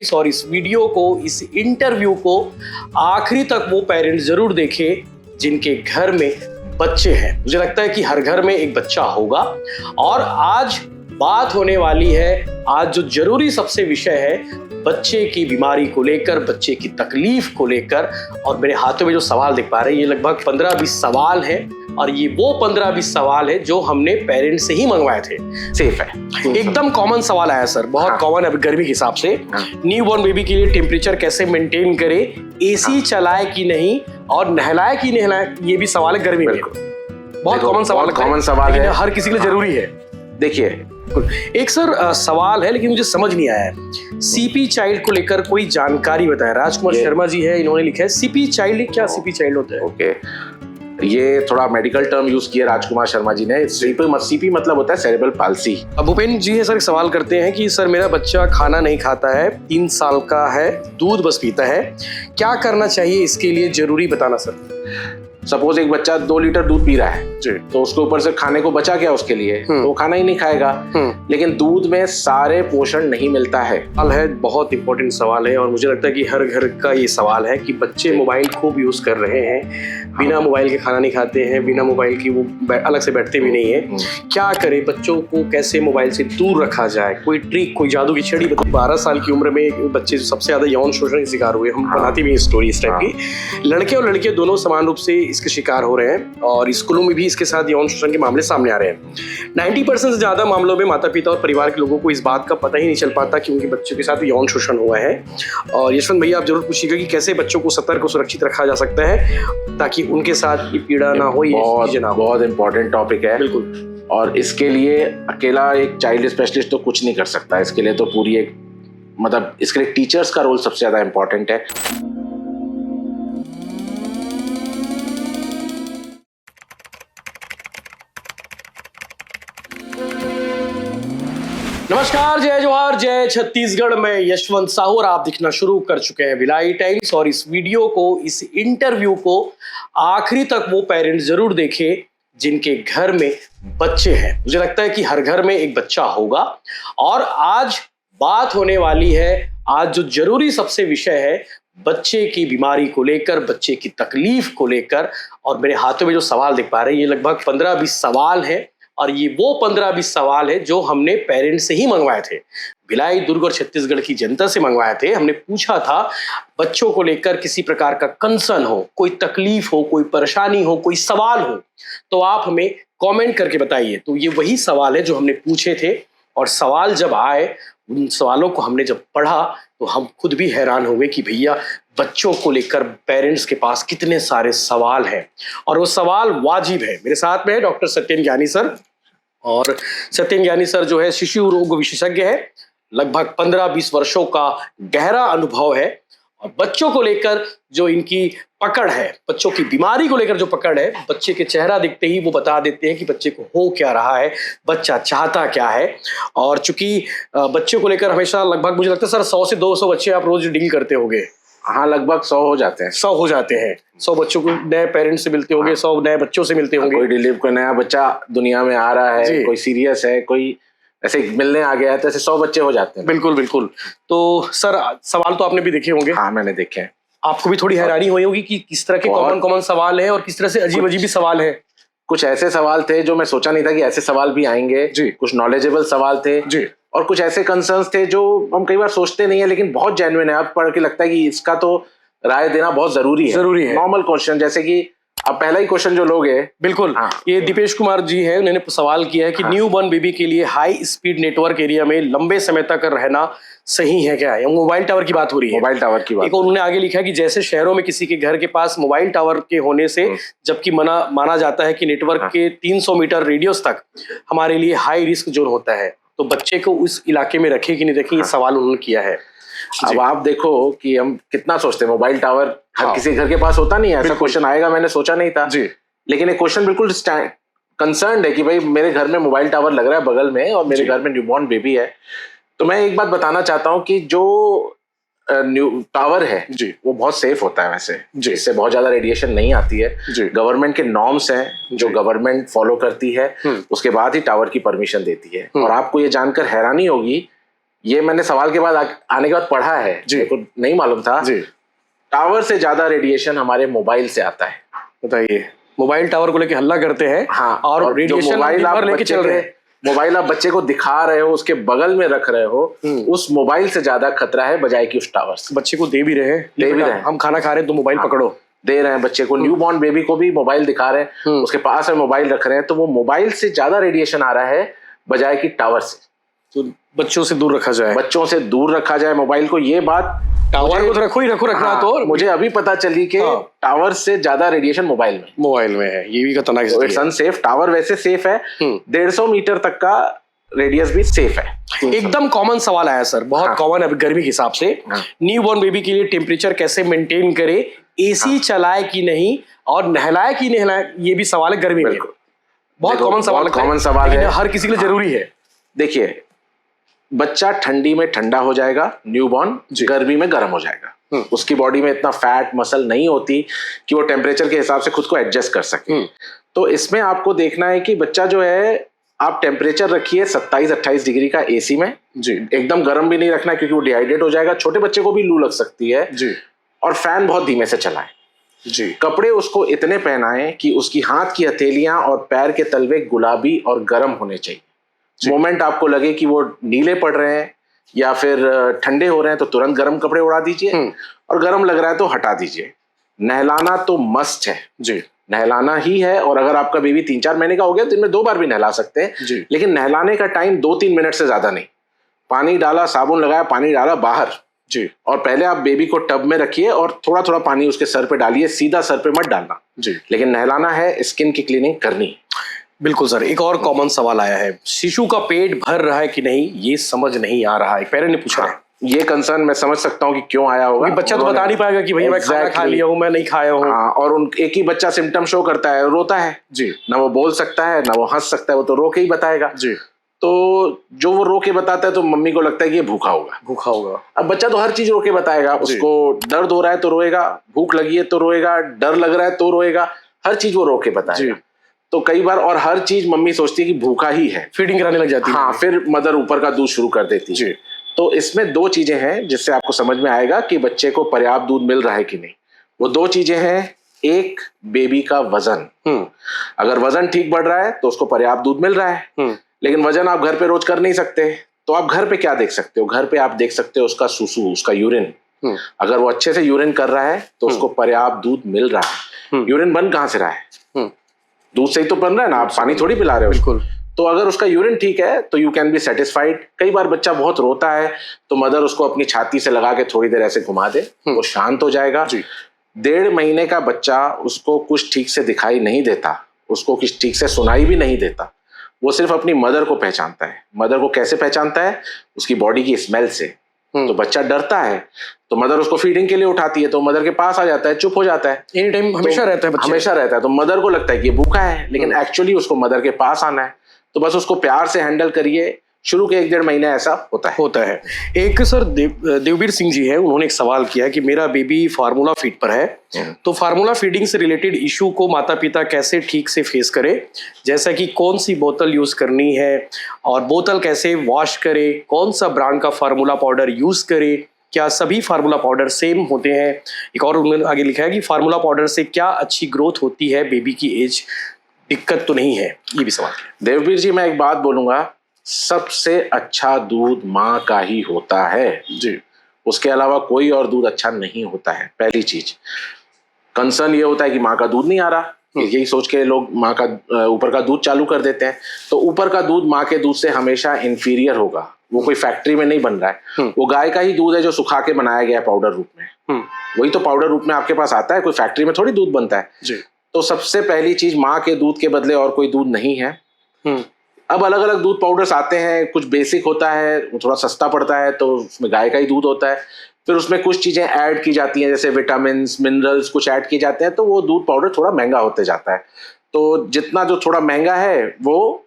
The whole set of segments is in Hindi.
और इस वीडियो को, इस इंटरव्यू को आखिरी तक वो पेरेंट्स जरूर देखें जिनके घर में बच्चे हैं। मुझे लगता है कि हर घर में एक बच्चा होगा और आज बात होने वाली है, आज जो जरूरी सबसे विषय है बच्चे की बीमारी को लेकर, बच्चे की तकलीफ को लेकर। और मेरे हाथों में जो सवाल दिख पा रहे हैं ये लगभग 15-20 सवाल हैं और ये वो 15-20 सवाल है जो हमने पेरेंट्स से ही मंगवाए थे। सेफ है, एकदम कॉमन सवाल आया सर, बहुत कॉमन है गर्मी के हिसाब से। न्यू बॉर्न बेबी के लिए टेम्परेचर कैसे मेंटेन करे, एसी चलाए कि नहीं और नहलाए कि नहीं नहलाए, ये भी सवाल है गर्मी में। बहुत कॉमन सवाल है, हर किसी के लिए जरूरी है। देखिए एक सर सवाल है लेकिन मुझे समझ नहीं आया है, सीपी चाइल्ड को लेकर कोई जानकारी बताए। राजकुमार शर्मा जी है, इन्होंने लिखा है सीपी चाइल्ड। क्या सीपी चाइल्ड होता है? ओके, ये थोड़ा मेडिकल टर्म यूज किया राजकुमार शर्मा जी ने। सीपी मतलब होता है सेरेब्रल पाल्सी। भूपेंद्र जी है सर, सवाल करते हैं कि सर मेरा बच्चा खाना नहीं खाता है, 3 साल का है, दूध बस पीता है, क्या करना चाहिए इसके लिए, जरूरी बताना सर। सपोज एक बच्चा 2 लीटर दूध पी रहा है जी, तो उसके ऊपर से खाने को बचा क्या उसके लिए, तो वो खाना ही नहीं खाएगा। लेकिन दूध में सारे पोषण नहीं मिलता है। बहुत इंपॉर्टेंट सवाल है और मुझे लगता है कि हर घर का ये सवाल है कि बच्चे मोबाइल खूब यूज कर रहे हैं, बिना मोबाइल के खाना नहीं खाते हैं, बिना मोबाइल की वो अलग से बैठते भी नहीं है। क्या करें, बच्चों को कैसे मोबाइल से दूर रखा जाए, कोई ट्रिक, कोई जादू की छड़ी? 12 साल की उम्र में बच्चे सबसे ज्यादा यौन शोषण के शिकार हुए, हम बनाते भी स्टोरी इस टाइप की। लड़के और लड़कियां दोनों समान रूप से इसके शिकार हो रहे हैं और स्कूलों में भी इसके साथ यौन शोषण के मामले सामने आ रहे हैं। 90% से ज्यादा मामलों में माता पिता और परिवार के लोगों को इस बात का पता ही नहीं चल पाता कि उनके बच्चों के साथ यौन शोषण हुआ है। और यशवंत भैया आप जरूर पूछिएगा कि कैसे बच्चों को सतर्क और सुरक्षित रखा जा सकता है ताकि उनके साथ ये पीड़ा ना हो, ये चीजें ना हो। बहुत इंपॉर्टेंट टॉपिक है, बिल्कुल। और इसके लिए अकेला एक चाइल्ड स्पेशलिस्ट तो कुछ नहीं कर सकता। इसके लिए तो पूरी एक इसके लिए टीचर्स का रोल सबसे ज्यादा इंपॉर्टेंट है। नमस्कार, जय जोहार, जय छत्तीसगढ़ में यशवंत साहू और आप दिखना शुरू कर चुके हैं भिलाई टाइम्स। और इस वीडियो को, इस इंटरव्यू को आखिरी तक वो पेरेंट्स जरूर देखें जिनके घर में बच्चे हैं। मुझे लगता है कि हर घर में एक बच्चा होगा और आज बात होने वाली है, आज जो जरूरी सबसे विषय है बच्चे की बीमारी को लेकर, बच्चे की तकलीफ को लेकर। और मेरे हाथों में जो सवाल दिख पा रहे हैं ये लगभग 15-20 सवाल हैं और ये वो 15-20 सवाल है जो हमने पेरेंट्स से ही मंगवाए थे, भिलाई, दुर्ग और छत्तीसगढ़ की जनता से मंगवाए थे। हमने पूछा था बच्चों को लेकर किसी प्रकार का कंसर्न हो, कोई तकलीफ हो, कोई परेशानी हो, कोई सवाल हो तो आप हमें कमेंट करके बताइए। तो ये वही सवाल है जो हमने पूछे थे और सवाल जब आए, उन सवालों को हमने जब पढ़ा तो हम खुद भी हैरान हो गए कि भैया बच्चों को लेकर पेरेंट्स के पास कितने सारे सवाल हैं और वो सवाल वाजिब है। मेरे साथ में है डॉक्टर सत्येन ज्ञानी सर, और सत्येन ज्ञानी सर जो है शिशु रोग विशेषज्ञ है, लगभग 15-20 वर्षों का गहरा अनुभव है और बच्चों को लेकर जो इनकी पकड़ है, बच्चों की बीमारी को लेकर जो पकड़ है, बच्चे के चेहरा दिखते ही वो बता देते हैं कि बच्चे को हो क्या रहा है, बच्चा चाहता क्या है। और चूंकि बच्चों को लेकर हमेशा लगभग मुझे लगता है सर 100 से 200 बच्चे आप रोज डील करते होंगे। हाँ, लगभग 100 हो जाते हैं। 100 हो जाते हैं। 100 बच्चों को नए पेरेंट्स से मिलते होंगे, 100 नए बच्चों से मिलते होंगे। कोई डिलीव, कोई नया बच्चा दुनिया में आ रहा है, कोई सीरियस है, कोई ऐसे मिलने आ गया है, तो ऐसे 100 बच्चे हो जाते हैं। बिल्कुल बिल्कुल। तो सर सवाल तो आपने भी देखे होंगे। हाँ, मैंने देखे हैं। आपको भी थोड़ी हैरानी हुई होगी कि किस तरह के कॉमन सवाल है और किस तरह से अजीब अजीब सवाल है। कुछ ऐसे सवाल थे जो मैं सोचा नहीं था कि ऐसे सवाल भी आएंगे जी। कुछ नॉलेजेबल सवाल थे जी, और कुछ ऐसे कंसर्न्स थे जो हम कई बार सोचते नहीं है लेकिन बहुत जेन्युइन है। आप पढ़ के लगता है कि इसका तो राय देना बहुत जरूरी है। नॉर्मल क्वेश्चन, जैसे कि अब पहला ही क्वेश्चन जो लोग है, बिल्कुल हाँ। ये दीपेश कुमार जी है, उन्होंने सवाल किया है कि न्यू बॉर्न बेबी के लिए हाई स्पीड नेटवर्क एरिया में लंबे समय तक रहना सही है क्या? मोबाइल टावर की बात हो रही है। मोबाइल टावर की बात। एक उन्होंने आगे लिखा है कि जैसे शहरों में किसी के घर के पास मोबाइल टावर के होने से जबकि माना जाता है कि नेटवर्क के 300 मीटर रेडियस तक हमारे लिए हाई रिस्क जोन होता है, तो बच्चे को उस इलाके में रखे कि नहीं रखे, ये सवाल उन्होंने किया है। अब आप देखो कि हम कितना सोचते हैं मोबाइल टावर हर किसी घर के पास होता नहीं है। ऐसा क्वेश्चन आएगा मैंने सोचा नहीं था जी, लेकिन एक क्वेश्चन बिल्कुल कंसर्न्ड है कि भाई मेरे घर में मोबाइल टावर लग रहा है बगल में और मेरे घर में न्यूबॉर्न बेबी है। तो मैं एक बात बताना चाहता हूँ कि जो न्यू टावर है जी, वो बहुत सेफ होता है वैसे जी, इससे बहुत ज्यादा रेडिएशन नहीं आती है जी। गवर्नमेंट के नॉर्म्स हैं जो गवर्नमेंट फॉलो करती है, उसके बाद ही टावर की परमिशन देती है। और आपको ये जानकर हैरानी होगी ये मैंने सवाल के बाद आने के बाद पढ़ा है, मेरे को नहीं मालूम था जी। टावर से ज्यादा रेडिएशन हमारे मोबाइल से आता है। बताइए, मोबाइल टावर को लेके हल्ला करते हैं। हाँ, और रेडिएशन मोबाइल आप लेके चल रहे हैं, मोबाइल आप बच्चे को दिखा रहे हो, उसके बगल में रख रहे हो, उस मोबाइल से ज्यादा खतरा है बजाय कि उस टावर से। बच्चे को दे भी रहे हैं, हम खाना खा रहे हैं तो मोबाइल पकड़ो, दे रहे हैं बच्चे को, न्यू बॉर्न बेबी को भी मोबाइल दिखा रहे हैं, उसके पास में मोबाइल रख रहे हैं, तो वो मोबाइल से ज्यादा रेडिएशन आ रहा है बजाय कि टावर से। तो बच्चों से दूर रखा जाए, बच्चों से दूर रखा जाए मोबाइल को। ये बात टावर को तो रखो ही रखो, रखना हाँ, तो मुझे अभी पता चली कि टावर से ज्यादा रेडिएशन मोबाइल में है। ये भी खतरनाक है। It's unsafe. टावर वैसे सेफ है, 150 मीटर तक का रेडियस भी सेफ है। एकदम कॉमन सवाल आया सर, बहुत कॉमन है गर्मी के हिसाब से। न्यू बॉर्न बेबी के लिए टेम्परेचर कैसे मेंटेन करे, एसी चलाए कि नहीं, और नहलाए कि नहलाए, ये भी सवाल है गर्मी में। बहुत कॉमन सवाल है, हर किसी के लिए जरूरी है। देखिए, बच्चा ठंडी में ठंडा हो जाएगा, न्यूबॉर्न गर्मी में गर्म हो जाएगा। उसकी बॉडी में इतना फैट मसल नहीं होती कि वो टेम्परेचर के हिसाब से खुद को एडजस्ट कर सके। तो इसमें आपको देखना है कि बच्चा जो है, आप टेम्परेचर रखिए 27-28 डिग्री का एसी में जी। एकदम गर्म भी नहीं रखना क्योंकि वो डिहाइड्रेट हो जाएगा, छोटे बच्चे को भी लू लग सकती है जी। और फैन बहुत धीमे से चलाएं जी। कपड़े उसको इतने पहनाएं कि उसकी हाथ की हथेलियां और पैर के तलवे गुलाबी और गर्म होने चाहिए। मोमेंट आपको लगे कि वो नीले पड़ रहे हैं या फिर ठंडे हो रहे हैं तो तुरंत गर्म कपड़े उड़ा दीजिए, और गर्म लग रहा है तो हटा दीजिए। नहलाना तो मस्ट है जी, नहलाना ही है। और अगर आपका बेबी 3-4 महीने का हो गया तो दिन में 2 बार भी नहला सकते हैं जी। लेकिन नहलाने का टाइम 2-3 मिनट से ज्यादा नहीं। पानी डाला, साबुन लगाया, पानी डाला, बाहर जी। और पहले आप बेबी को टब में रखिए और थोड़ा थोड़ा पानी उसके सर पे डालिए, सीधा सर पे मत डालना जी। लेकिन नहलाना है, स्किन की क्लीनिंग करनी। बिल्कुल सर। एक और कॉमन सवाल आया है, शिशु का पेट भर रहा है कि नहीं, ये समझ नहीं आ रहा है, पेरेंट ने पूछा है। ये कंसर्न मैं समझ सकता हूँ कि क्यों आया होगा। बच्चा तो बता नहीं पाएगा कि भैया मैं खाना खा लिया हूँ, मैं नहीं खाया हूँ। हाँ, और एक ही बच्चा सिम्टम शो करता है, रोता है जी। ना वो बोल सकता है ना वो हंस सकता है, वो तो रो के ही बताएगा जी। तो जो वो रो के बताता है तो मम्मी को लगता है कि ये भूखा होगा। अब बच्चा तो हर चीज रो के बताएगा, उसको दर्द हो रहा है तो रोएगा, भूख लगी है तो रोएगा, डर लग रहा है तो रोएगा, हर चीज वो रो के बताएगा। तो कई बार, और हर चीज मम्मी सोचती है कि भूखा ही है, फीडिंग कराने लग जाती है। हाँ, फिर मदर ऊपर का दूध शुरू कर देती है। तो इसमें 2 चीजें हैं जिससे आपको समझ में आएगा कि बच्चे को पर्याप्त दूध मिल रहा है कि नहीं। वो 2 चीजें हैं, एक बेबी का वजन। अगर वजन ठीक बढ़ रहा है तो उसको पर्याप्त दूध मिल रहा है। लेकिन वजन आप घर पे रोज कर नहीं सकते, तो आप घर पे क्या देख सकते हो? घर पे आप देख सकते हो उसका सुसु, उसका यूरिन। अगर वो अच्छे से यूरिन कर रहा है तो उसको पर्याप्त दूध मिल रहा है। यूरिन बन कहाँ से रहा है? दूध से ही तो बन रहा है ना, आप पानी थोड़ी पिला रहे हो। बिल्कुल। तो अगर उसका यूरिन ठीक है तो यू कैन बी सेटिस्फाइड। कई बार बच्चा बहुत रोता है तो मदर उसको अपनी छाती से लगा के थोड़ी देर ऐसे घुमा दे, वो शांत हो जाएगा। 1.5 महीने का बच्चा, उसको कुछ ठीक से दिखाई नहीं देता, उसको कुछ ठीक से सुनाई भी नहीं देता, वो सिर्फ अपनी मदर को पहचानता है। मदर को कैसे पहचानता है? उसकी बॉडी की स्मेल से। तो बच्चा डरता है तो मदर उसको फीडिंग के लिए उठाती है तो मदर के पास आ जाता है, चुप हो जाता है। एनी टाइम हमेशा रहता है, हमेशा रहता है। तो मदर को लगता है कि ये भूखा है, लेकिन एक्चुअली उसको मदर के पास आना है। तो बस उसको प्यार से हैंडल करिए। शुरू के 1-1.5 महीने ऐसा होता है। एक सर देवबीर सिंह जी है, उन्होंने एक सवाल किया कि मेरा बेबी फार्मूला फीड पर है, तो फार्मूला फीडिंग से रिलेटेड इशू को माता पिता कैसे ठीक से फेस करे, जैसा कि कौन सी बोतल यूज करनी है और बोतल कैसे वॉश करे, कौन सा ब्रांड का फार्मूला पाउडर यूज करे, क्या सभी फार्मूला पाउडर सेम होते हैं। एक और उन्होंने आगे लिखा है कि फार्मूला पाउडर से क्या अच्छी ग्रोथ होती है, बेबी की एज दिक्कत तो नहीं है, ये भी सवाल। देवबीर जी, मैं एक बात बोलूंगा, सबसे अच्छा दूध माँ का ही होता है जी। उसके अलावा कोई और दूध अच्छा नहीं होता है। पहली चीज, कंसर्न ये होता है कि माँ का दूध नहीं आ रहा, यही सोच के लोग माँ का ऊपर का दूध चालू कर देते हैं। तो ऊपर का दूध माँ के दूध से हमेशा इंफीरियर होगा, वो कोई फैक्ट्री में नहीं बन रहा है, वो गाय का ही दूध है जो सुखा के बनाया गया है पाउडर रूप में। वही तो पाउडर रूप में आपके पास आता है, कोई फैक्ट्री में थोड़ी दूध बनता है जी। तो सबसे पहली चीज, माँ के दूध के बदले और कोई दूध नहीं है। अब अलग अलग दूध पाउडर्स आते हैं, कुछ बेसिक होता है, वो थोड़ा सस्ता पड़ता है, तो उसमें गाय का ही दूध होता है। फिर उसमें कुछ चीजें ऐड की जाती हैं, जैसे विटामिन मिनरल्स कुछ ऐड किए जाते हैं, तो वो दूध पाउडर थोड़ा महंगा होते जाता है। तो जितना जो थोड़ा महंगा है वो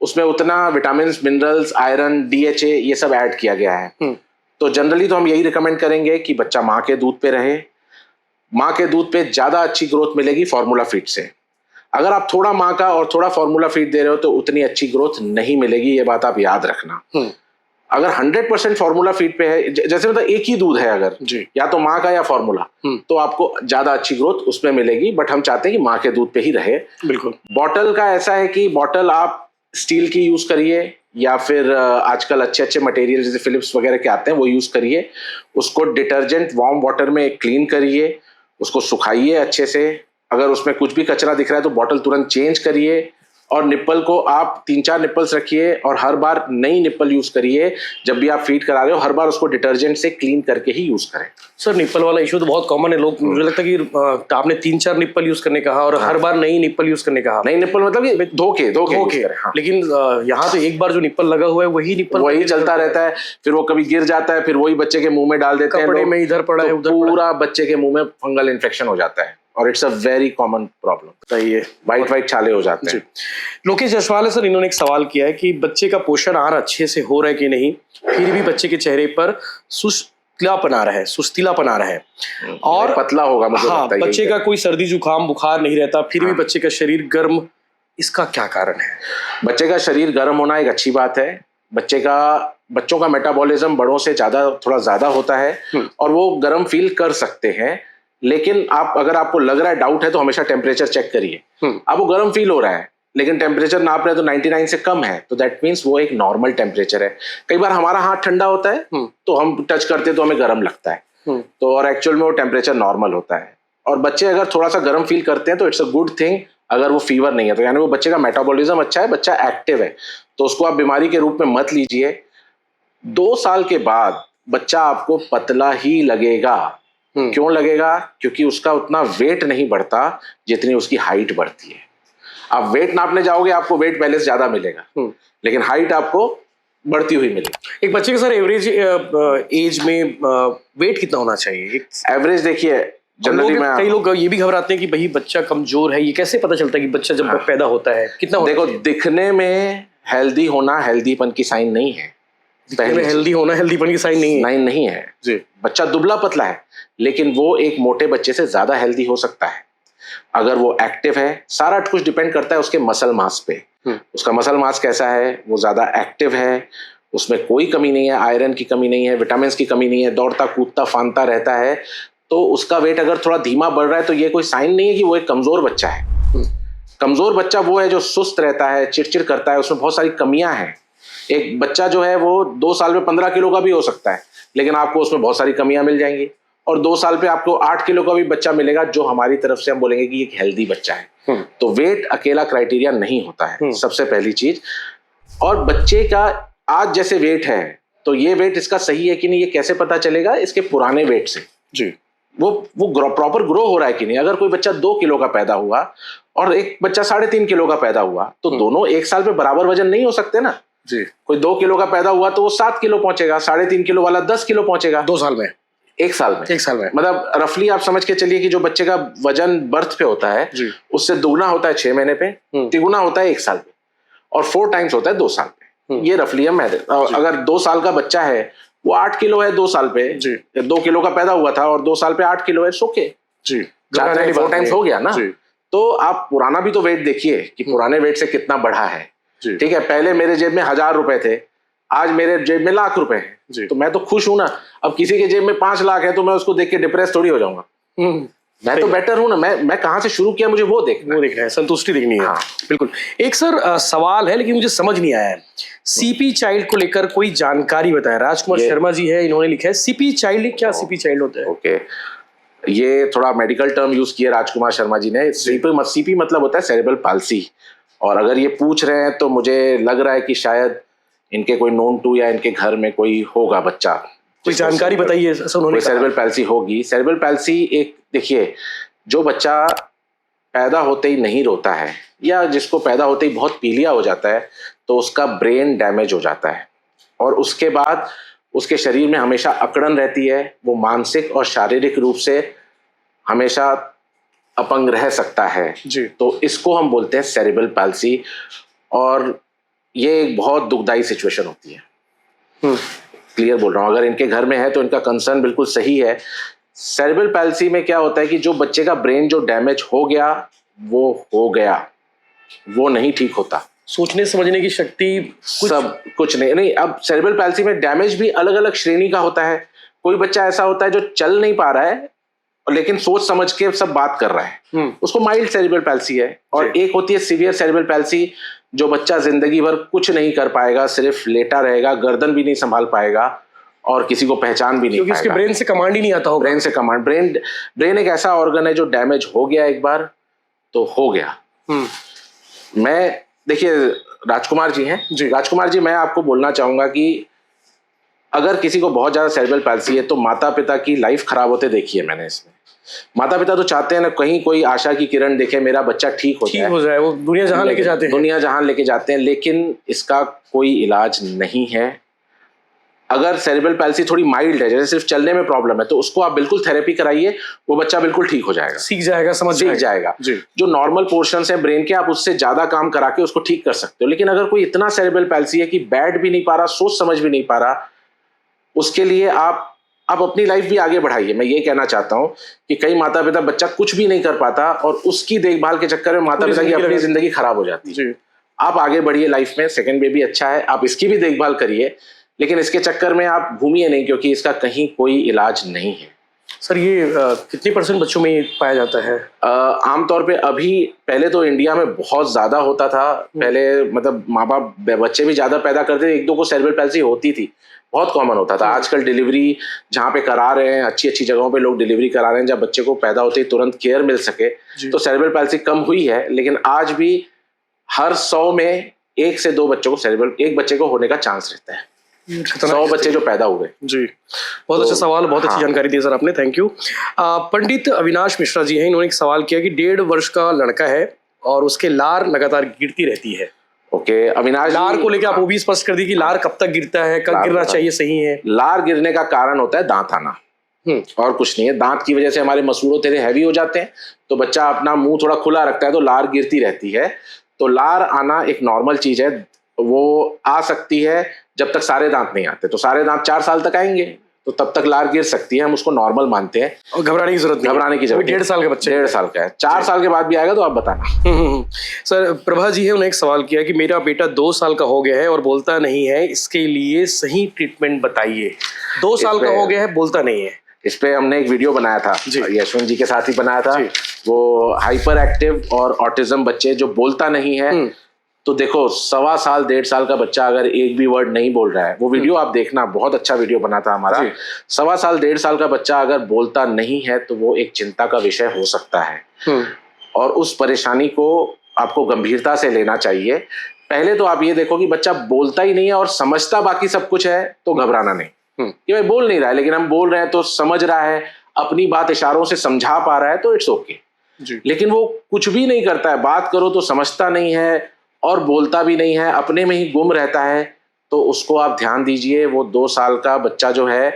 उसमें उतना विटामिन मिनरल्स, आयरन, DHA ये सब ऐड किया गया है। तो जनरली तो हम यही रिकमेंड करेंगे कि बच्चा माँ के दूध पे रहे। माँ के दूध पे ज्यादा अच्छी ग्रोथ मिलेगी फॉर्मूला फीड से। अगर आप थोड़ा माँ का और थोड़ा फॉर्मूला फीड दे रहे हो तो उतनी अच्छी ग्रोथ नहीं मिलेगी, ये बात आप याद रखना। अगर 100% फार्मूला फीड पे है, जैसे मतलब एक ही दूध है अगर जी, या तो माँ का या फार्मूला, तो आपको ज्यादा अच्छी ग्रोथ उसमें मिलेगी, बट हम चाहते हैं कि माँ के दूध पे ही रहे। बिल्कुल। बॉटल का ऐसा है कि बॉटल आप स्टील की यूज करिए या फिर आजकल अच्छे अच्छे मटेरियल जैसे फिलिप्स वगैरह के आते हैं वो यूज करिए। उसको डिटर्जेंट वार्म वाटर में क्लीन करिए, उसको सुखाइए अच्छे से। अगर उसमें कुछ भी कचरा दिख रहा है तो बॉटल तुरंत चेंज करिए। और निप्पल को आप 3-4 निप्पल्स रखिए और हर बार नई निप्पल यूज करिए। जब भी आप फीड करा रहे हो हर बार उसको डिटर्जेंट से क्लीन करके ही यूज करें। सर निप्पल वाला इशू तो बहुत कॉमन है, लोग मुझे लगता है कि आपने 3-4 निप्पल यूज करने कहा और हर बार नई निप्पल यूज करने कहा। नई निप्पल मतलब ये धोके हाँ। लेकिन यहाँ तो एक बार जो निप्पल लगा हुआ है वही निप्पल वही चलता रहता है, फिर वो कभी गिर जाता है, फिर वही बच्चे के मुंह में डाल देते हैं, कपड़े में इधर पड़ा है उधर पूरा बच्चे के मुंह में फंगल इन्फेक्शन हो जाता है और it's a very common problem. सही है, वाइट छाले हो जाते हैं। लोकेश जसवाल है सर, इन्होंने एक सवाल किया है कि बच्चे का पोषण आहार अच्छे से हो रहा है कि नहीं, फिर भी बच्चे के चेहरे पर सुस्तीलापन आ रहा है और पतला होगा मुझे हाँ, लगता है बच्चे का कोई सर्दी जुकाम बुखार नहीं रहता, फिर भी बच्चे का शरीर गर्म, इसका क्या कारण है? बच्चे का शरीर गर्म होना एक अच्छी बात है। बच्चों का मेटाबॉलिज्म बड़ों से थोड़ा ज्यादा होता है और वो गर्म फील कर सकते हैं। लेकिन अगर आपको लग रहा है, डाउट है, तो हमेशा टेम्परेचर चेक करिए। अब वो गर्म फील हो रहा है लेकिन टेम्परेचर नाप रहे हैं तो 99 से कम है, तो दैट मीन्स वो एक नॉर्मल टेम्परेचर है। कई बार हमारा हाथ ठंडा होता है तो हम टच करते तो हमें गर्म लगता है, तो और एक्चुअल में वो टेम्परेचर नॉर्मल होता है। और बच्चे अगर थोड़ा सा गर्म फील करते हैं तो इट्स अ गुड थिंग। अगर वो फीवर नहीं है तो यानी वो बच्चे का मेटाबॉलिज्म अच्छा है, बच्चा एक्टिव है, तो उसको आप बीमारी के रूप में मत लीजिए। 2 साल के बाद बच्चा आपको पतला ही लगेगा। क्यों लगेगा? क्योंकि उसका उतना वेट नहीं बढ़ता जितनी उसकी हाइट बढ़ती है। आप वेट नापने जाओगे आपको वेट पहले से ज्यादा मिलेगा, लेकिन हाइट आपको बढ़ती हुई मिलेगी। एक बच्चे के सर एवरेज एज में वेट कितना होना चाहिए? एवरेज देखिए, जनरली कई लोग ये भी घबराते हैं कि भाई बच्चा कमजोर है, ये कैसे पता चलता है कि बच्चा जब पैदा होता है कितना होना? देखो, दिखने में हेल्दी होना हेल्दीपन की साइन नहीं है। हेल्दी होना हेल्दीपन की साइन नहीं है जी। बच्चा दुबला पतला है लेकिन वो एक मोटे बच्चे से ज्यादा हेल्दी हो सकता है अगर वो एक्टिव है। सारा कुछ डिपेंड करता है उसके मसल मास पे। उसका मसल मास कैसा है, वो ज्यादा एक्टिव है, उसमें कोई कमी नहीं है, आयरन की कमी नहीं है, विटामिन की कमी नहीं है, दौड़ता कूदता फांदता रहता है, तो उसका वेट अगर थोड़ा धीमा बढ़ रहा है तो ये कोई साइन नहीं है कि वो एक कमजोर बच्चा है। कमजोर बच्चा वो है जो सुस्त रहता है, चिड़चिड़ करता है, उसमें बहुत सारी कमियां हैं। एक बच्चा जो है वो 2 साल में 15 किलो का भी हो सकता है लेकिन आपको उसमें बहुत सारी कमियां मिल जाएंगी, और 2 साल पे आपको 8 किलो का भी बच्चा मिलेगा जो हमारी तरफ से हम बोलेंगे कि एक हेल्दी बच्चा है। तो वेट अकेला क्राइटेरिया नहीं होता है, सबसे पहली चीज। और बच्चे का आज जैसे वेट है तो ये वेट इसका सही है कि नहीं, ये कैसे पता चलेगा? इसके पुराने वेट से जी। वो प्रॉपर ग्रो हो रहा है कि नहीं। अगर कोई बच्चा 2 किलो का पैदा हुआ और एक बच्चा 3.5 किलो का पैदा हुआ तो दोनों एक साल पे बराबर वजन नहीं हो सकते ना जी। कोई 2 किलो का पैदा हुआ तो वो 7 किलो पहुंचेगा, 3.5 किलो वाला 10 किलो पहुंचेगा 2 साल में, 1 साल में। मतलब रफली आप समझ के चलिए कि जो बच्चे का वजन बर्थ पे होता है उससे दुगना होता है 6 महीने पे, तिगुना होता है 1 साल पे, और 4 टाइम्स होता है 2 साल पे। ये रफली हम अगर 2 साल का बच्चा है वो 8 किलो है 2 साल पे, 2 किलो का पैदा हुआ था और 2 साल पे 8 किलो है, सोके 4 टाइम्स हो गया ना। तो आप पुराना भी तो वेट देखिए कि पुराने वेट से कितना बढ़ा है। ठीक है, पहले मेरे जेब में 1000 रुपए थे, आज मेरे जेब में लाख रुपए हैं, तो मैं तो खुश हूं ना। अब किसी के जेब में 5 लाख है तो मैं उसको देख के डिप्रेस थोड़ी हो जाऊंगा। मैं तो बेटर हूं ना, मैं कहां से शुरू किया मुझे वो देखना है, संतुष्टि देखनी है। हाँ। बिल्कुल। एक सर सवाल है लेकिन मुझे समझ नहीं आया है, सीपी चाइल्ड को लेकर कोई जानकारी बताएं। राजकुमार शर्मा जी है, इन्होंने लिखा है सीपी चाइल्ड। क्या सीपी चाइल्ड होता है? ओके, ये थोड़ा मेडिकल टर्म यूज किया राजकुमार शर्मा जी ने। सीपी मतलब होता है सेरेब्रल पाल्सी, और अगर ये पूछ रहे हैं तो मुझे लग रहा है कि शायद इनके कोई नोन टू या इनके घर में कोई होगा बच्चा। कोई जानकारी बताइए। सेरेब्रल पैल्सी होगी। सेरेब्रल पैल्सी एक, देखिए, जो बच्चा पैदा होते ही नहीं रोता है या जिसको पैदा होते ही बहुत पीलिया हो जाता है तो उसका ब्रेन डैमेज हो जाता है और उसके बाद उसके शरीर में हमेशा अकड़न रहती है, वो मानसिक और शारीरिक रूप से हमेशा अपंग रह सकता है जी। तो इसको हम बोलते हैं सेरेब्रल पैल्सी, और ये एक बहुत दुखदाई सिचुएशन होती है। क्लियर बोल रहा हूँ, अगर इनके घर में है तो इनका कंसर्न बिल्कुल सही है। सेरेब्रल पैल्सी में क्या होता है कि जो बच्चे का ब्रेन जो डैमेज हो गया वो हो गया, वो नहीं ठीक होता। सोचने समझने की शक्ति सब कुछ नहीं। अब सेरेब्रल पैल्सी में डैमेज भी अलग अलग श्रेणी का होता है। कोई बच्चा ऐसा होता है जो चल नहीं पा रहा है लेकिन सोच समझ के सब बात कर रहा है, उसको माइल्ड सेरेब्रल पैल्सी है। और एक होती है सीवियर सेरेब्रल पैल्सी, जो बच्चा जिंदगी भर कुछ नहीं कर पाएगा, सिर्फ लेटा रहेगा, गर्दन भी नहीं संभाल पाएगा और किसी को पहचान भी नहीं क्योंकि उसके ब्रेन से कमांड ही नहीं आता होगा। ब्रेन से कमांड, ब्रेन एक ऐसा ऑर्गन है जो डैमेज हो गया एक बार तो हो गया। मैं देखिए राजकुमार जी हैं जी, राजकुमार जी मैं आपको बोलना चाहूंगा कि अगर किसी को बहुत ज्यादा सेरेब्रल पैल्सी है तो माता पिता की लाइफ खराब होते देखी है मैंने इसमें। माता पिता तो चाहते हैं ना कहीं कोई आशा की किरण देखे, मेरा बच्चा ठीक हो जाए, वो दुनिया जहां लेके जाते हैं, दुनिया जहां लेके जाते हैं, लेकिन इसका कोई इलाज नहीं है। अगर सेरेब्रल पैल्सी थोड़ी माइल्ड है, जैसे सिर्फ चलने में प्रॉब्लम है, तो उसको आप बिल्कुल थेरेपी कराइए, वो बच्चा बिल्कुल ठीक हो जाएगा, सीख जाएगा, सीख जाएगा। जो नॉर्मल पोर्शंस है ब्रेन के, आप उससे ज्यादा काम करा के उसको ठीक कर सकते हो। लेकिन अगर कोई इतना सेरेब्रल पैल्सी है कि बैठ भी नहीं पा रहा, सोच समझ भी नहीं पा रहा, उसके लिए आप अपनी लाइफ भी आगे बढ़ाइए। मैं ये कहना चाहता हूँ कि कई माता पिता बच्चा कुछ भी नहीं कर पाता और उसकी देखभाल के चक्कर में माता पिता की अपनी जिंदगी खराब हो जाती है। आप आगे बढ़िए लाइफ में, सेकंड बेबी अच्छा है, आप इसकी भी देखभाल करिए, लेकिन इसके चक्कर में आप घूमिए नहीं, क्योंकि इसका कहीं कोई इलाज नहीं है। सर ये कितनी % बच्चों में पाया जाता है? आमतौर पे अभी, पहले तो इंडिया में बहुत ज्यादा होता था, पहले मतलब माँ बाप बच्चे भी ज्यादा पैदा करते थे, एक दो को सेरेब्रल पैल्सी होती थी, बहुत कॉमन होता था। आजकल डिलीवरी जहाँ पे करा रहे हैं, अच्छी अच्छी जगहों पे लोग डिलीवरी करा रहे हैं, जब बच्चे को पैदा होते ही तुरंत केयर मिल सके, तो सेरेब्रल पैल्सी कम हुई है। लेकिन आज भी हर 100 में 1 से 2 बच्चों को एक बच्चे को होने का चांस रहता है, 100 बच्चे जो पैदा हुए। जी, बहुत अच्छा सवाल, बहुत अच्छी जानकारी दी सर आपने, थैंक यू। पंडित अविनाश मिश्रा जी हैं, इन्होंने एक सवाल किया कि 1.5 वर्ष का लड़का है और उसके लार लगातार गिरती रहती है। ओके, अविनाश, लार को लेकर आप वो भी स्पष्ट कर दी कि लार कब तक गिरता है, कब गिरना चाहिए, सही है? लार गिरने का कारण होता है दांत आना, और कुछ नहीं है। दांत की वजह से हमारे मसूड़ों तेरे हैवी हो जाते हैं, तो बच्चा अपना मुंह थोड़ा खुला रखता है, तो लार गिरती रहती है। तो लार आना एक नॉर्मल चीज है, वो आ सकती है जब तक सारे दांत नहीं आते। तो सारे दांत 4 साल तक आएंगे, तो तब तक लार गिर सकती है, हम उसको नॉर्मल मानते हैं और घबराने की जरूरत नहीं। 1.5 साल का बच्चा, 1.5 साल का है, 4 साल के बाद भी आएगा तो आप बताना। सर प्रभा जी है, उन्होंने एक सवाल किया कि मेरा बेटा 2 साल का हो गया है और बोलता नहीं है, इसके लिए सही ट्रीटमेंट बताइए। 2 साल का हो गया है, बोलता नहीं है। इस पे हमने एक वीडियो बनाया था, यशवंत जी के साथ ही बनाया था, वो हाइपर एक्टिव और ऑटिज्म बच्चे जो बोलता नहीं है। तो देखो 1.25 साल 1.5 साल का बच्चा अगर एक भी वर्ड नहीं बोल रहा है, वो वीडियो आप देखना, बहुत अच्छा वीडियो बना था हमारा। 1.25 साल 1.5 साल का बच्चा अगर बोलता नहीं है तो वो एक चिंता का विषय हो सकता है, और उस परेशानी को आपको गंभीरता से लेना चाहिए। पहले तो आप ये देखो कि बच्चा बोलता ही नहीं है और समझता बाकी सब कुछ है, तो घबराना नहीं कि भाई बोल नहीं रहा है, लेकिन हम बोल रहे हैं तो समझ रहा है, अपनी बात इशारों से समझा पा रहा है, तो इट्स ओके। लेकिन वो कुछ भी नहीं करता है, बात करो तो समझता नहीं है और बोलता भी नहीं है, अपने में ही गुम रहता है, तो उसको आप ध्यान दीजिए। वो 2 साल का बच्चा जो है,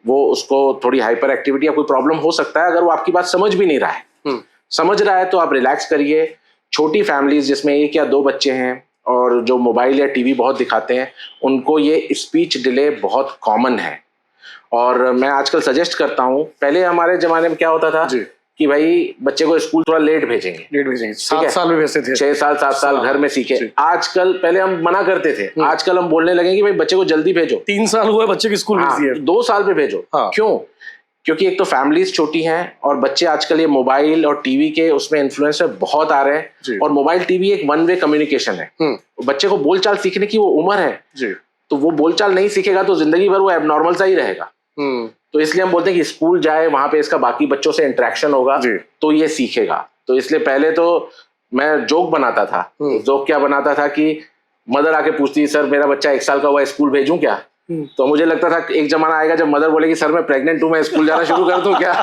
वो उसको थोड़ी हाइपर एक्टिविटी या कोई प्रॉब्लम हो सकता है, अगर वो आपकी बात समझ भी नहीं रहा है। समझ रहा है तो आप रिलैक्स करिए। छोटी फैमिलीज जिसमें 1 या 2 बच्चे हैं और जो मोबाइल या टीवी बहुत दिखाते हैं, उनको ये स्पीच डिले बहुत कॉमन है। और मैं आजकल सजेस्ट करता हूँ, पहले हमारे जमाने में क्या होता था कि भाई बच्चे को स्कूल थोड़ा लेट भेजेंगे, 7 साल में भेजते थे, 6 साल 7 साल घर में सीखे। आजकल, पहले हम मना करते थे, आजकल हम बोलने लगे कि भाई बच्चे को जल्दी भेजो, 3 साल हुआ बच्चे की स्कूल भेज दिया, 2 साल पे भेजो। क्यों? क्योंकि एक तो फैमिलीज छोटी हैं और बच्चे आजकल ये मोबाइल और टीवी के उसमें इन्फ्लुएंसर बहुत आ रहे हैं, और मोबाइल टीवी एक 1 वे कम्युनिकेशन है। बच्चे को बोलचाल सीखने की वो उम्र है, तो वो बोलचाल नहीं सीखेगा तो जिंदगी भर वो एबनॉर्मल सा ही रहेगा। तो इसलिए हम बोलते हैं कि स्कूल जाए, वहां पे इसका बाकी बच्चों से इंटरेक्शन होगा, तो ये सीखेगा। तो इसलिए पहले तो मैं जोक बनाता था। जोक क्या बनाता था कि मदर आके पूछती, सर मेरा बच्चा 1 साल का हुआ, स्कूल भेजूं क्या? तो मुझे लगता था एक जमाना आएगा जब मदर बोलेगी, सर मैं प्रेग्नेंट हूं, मैं स्कूल जाना शुरू कर दूं क्या?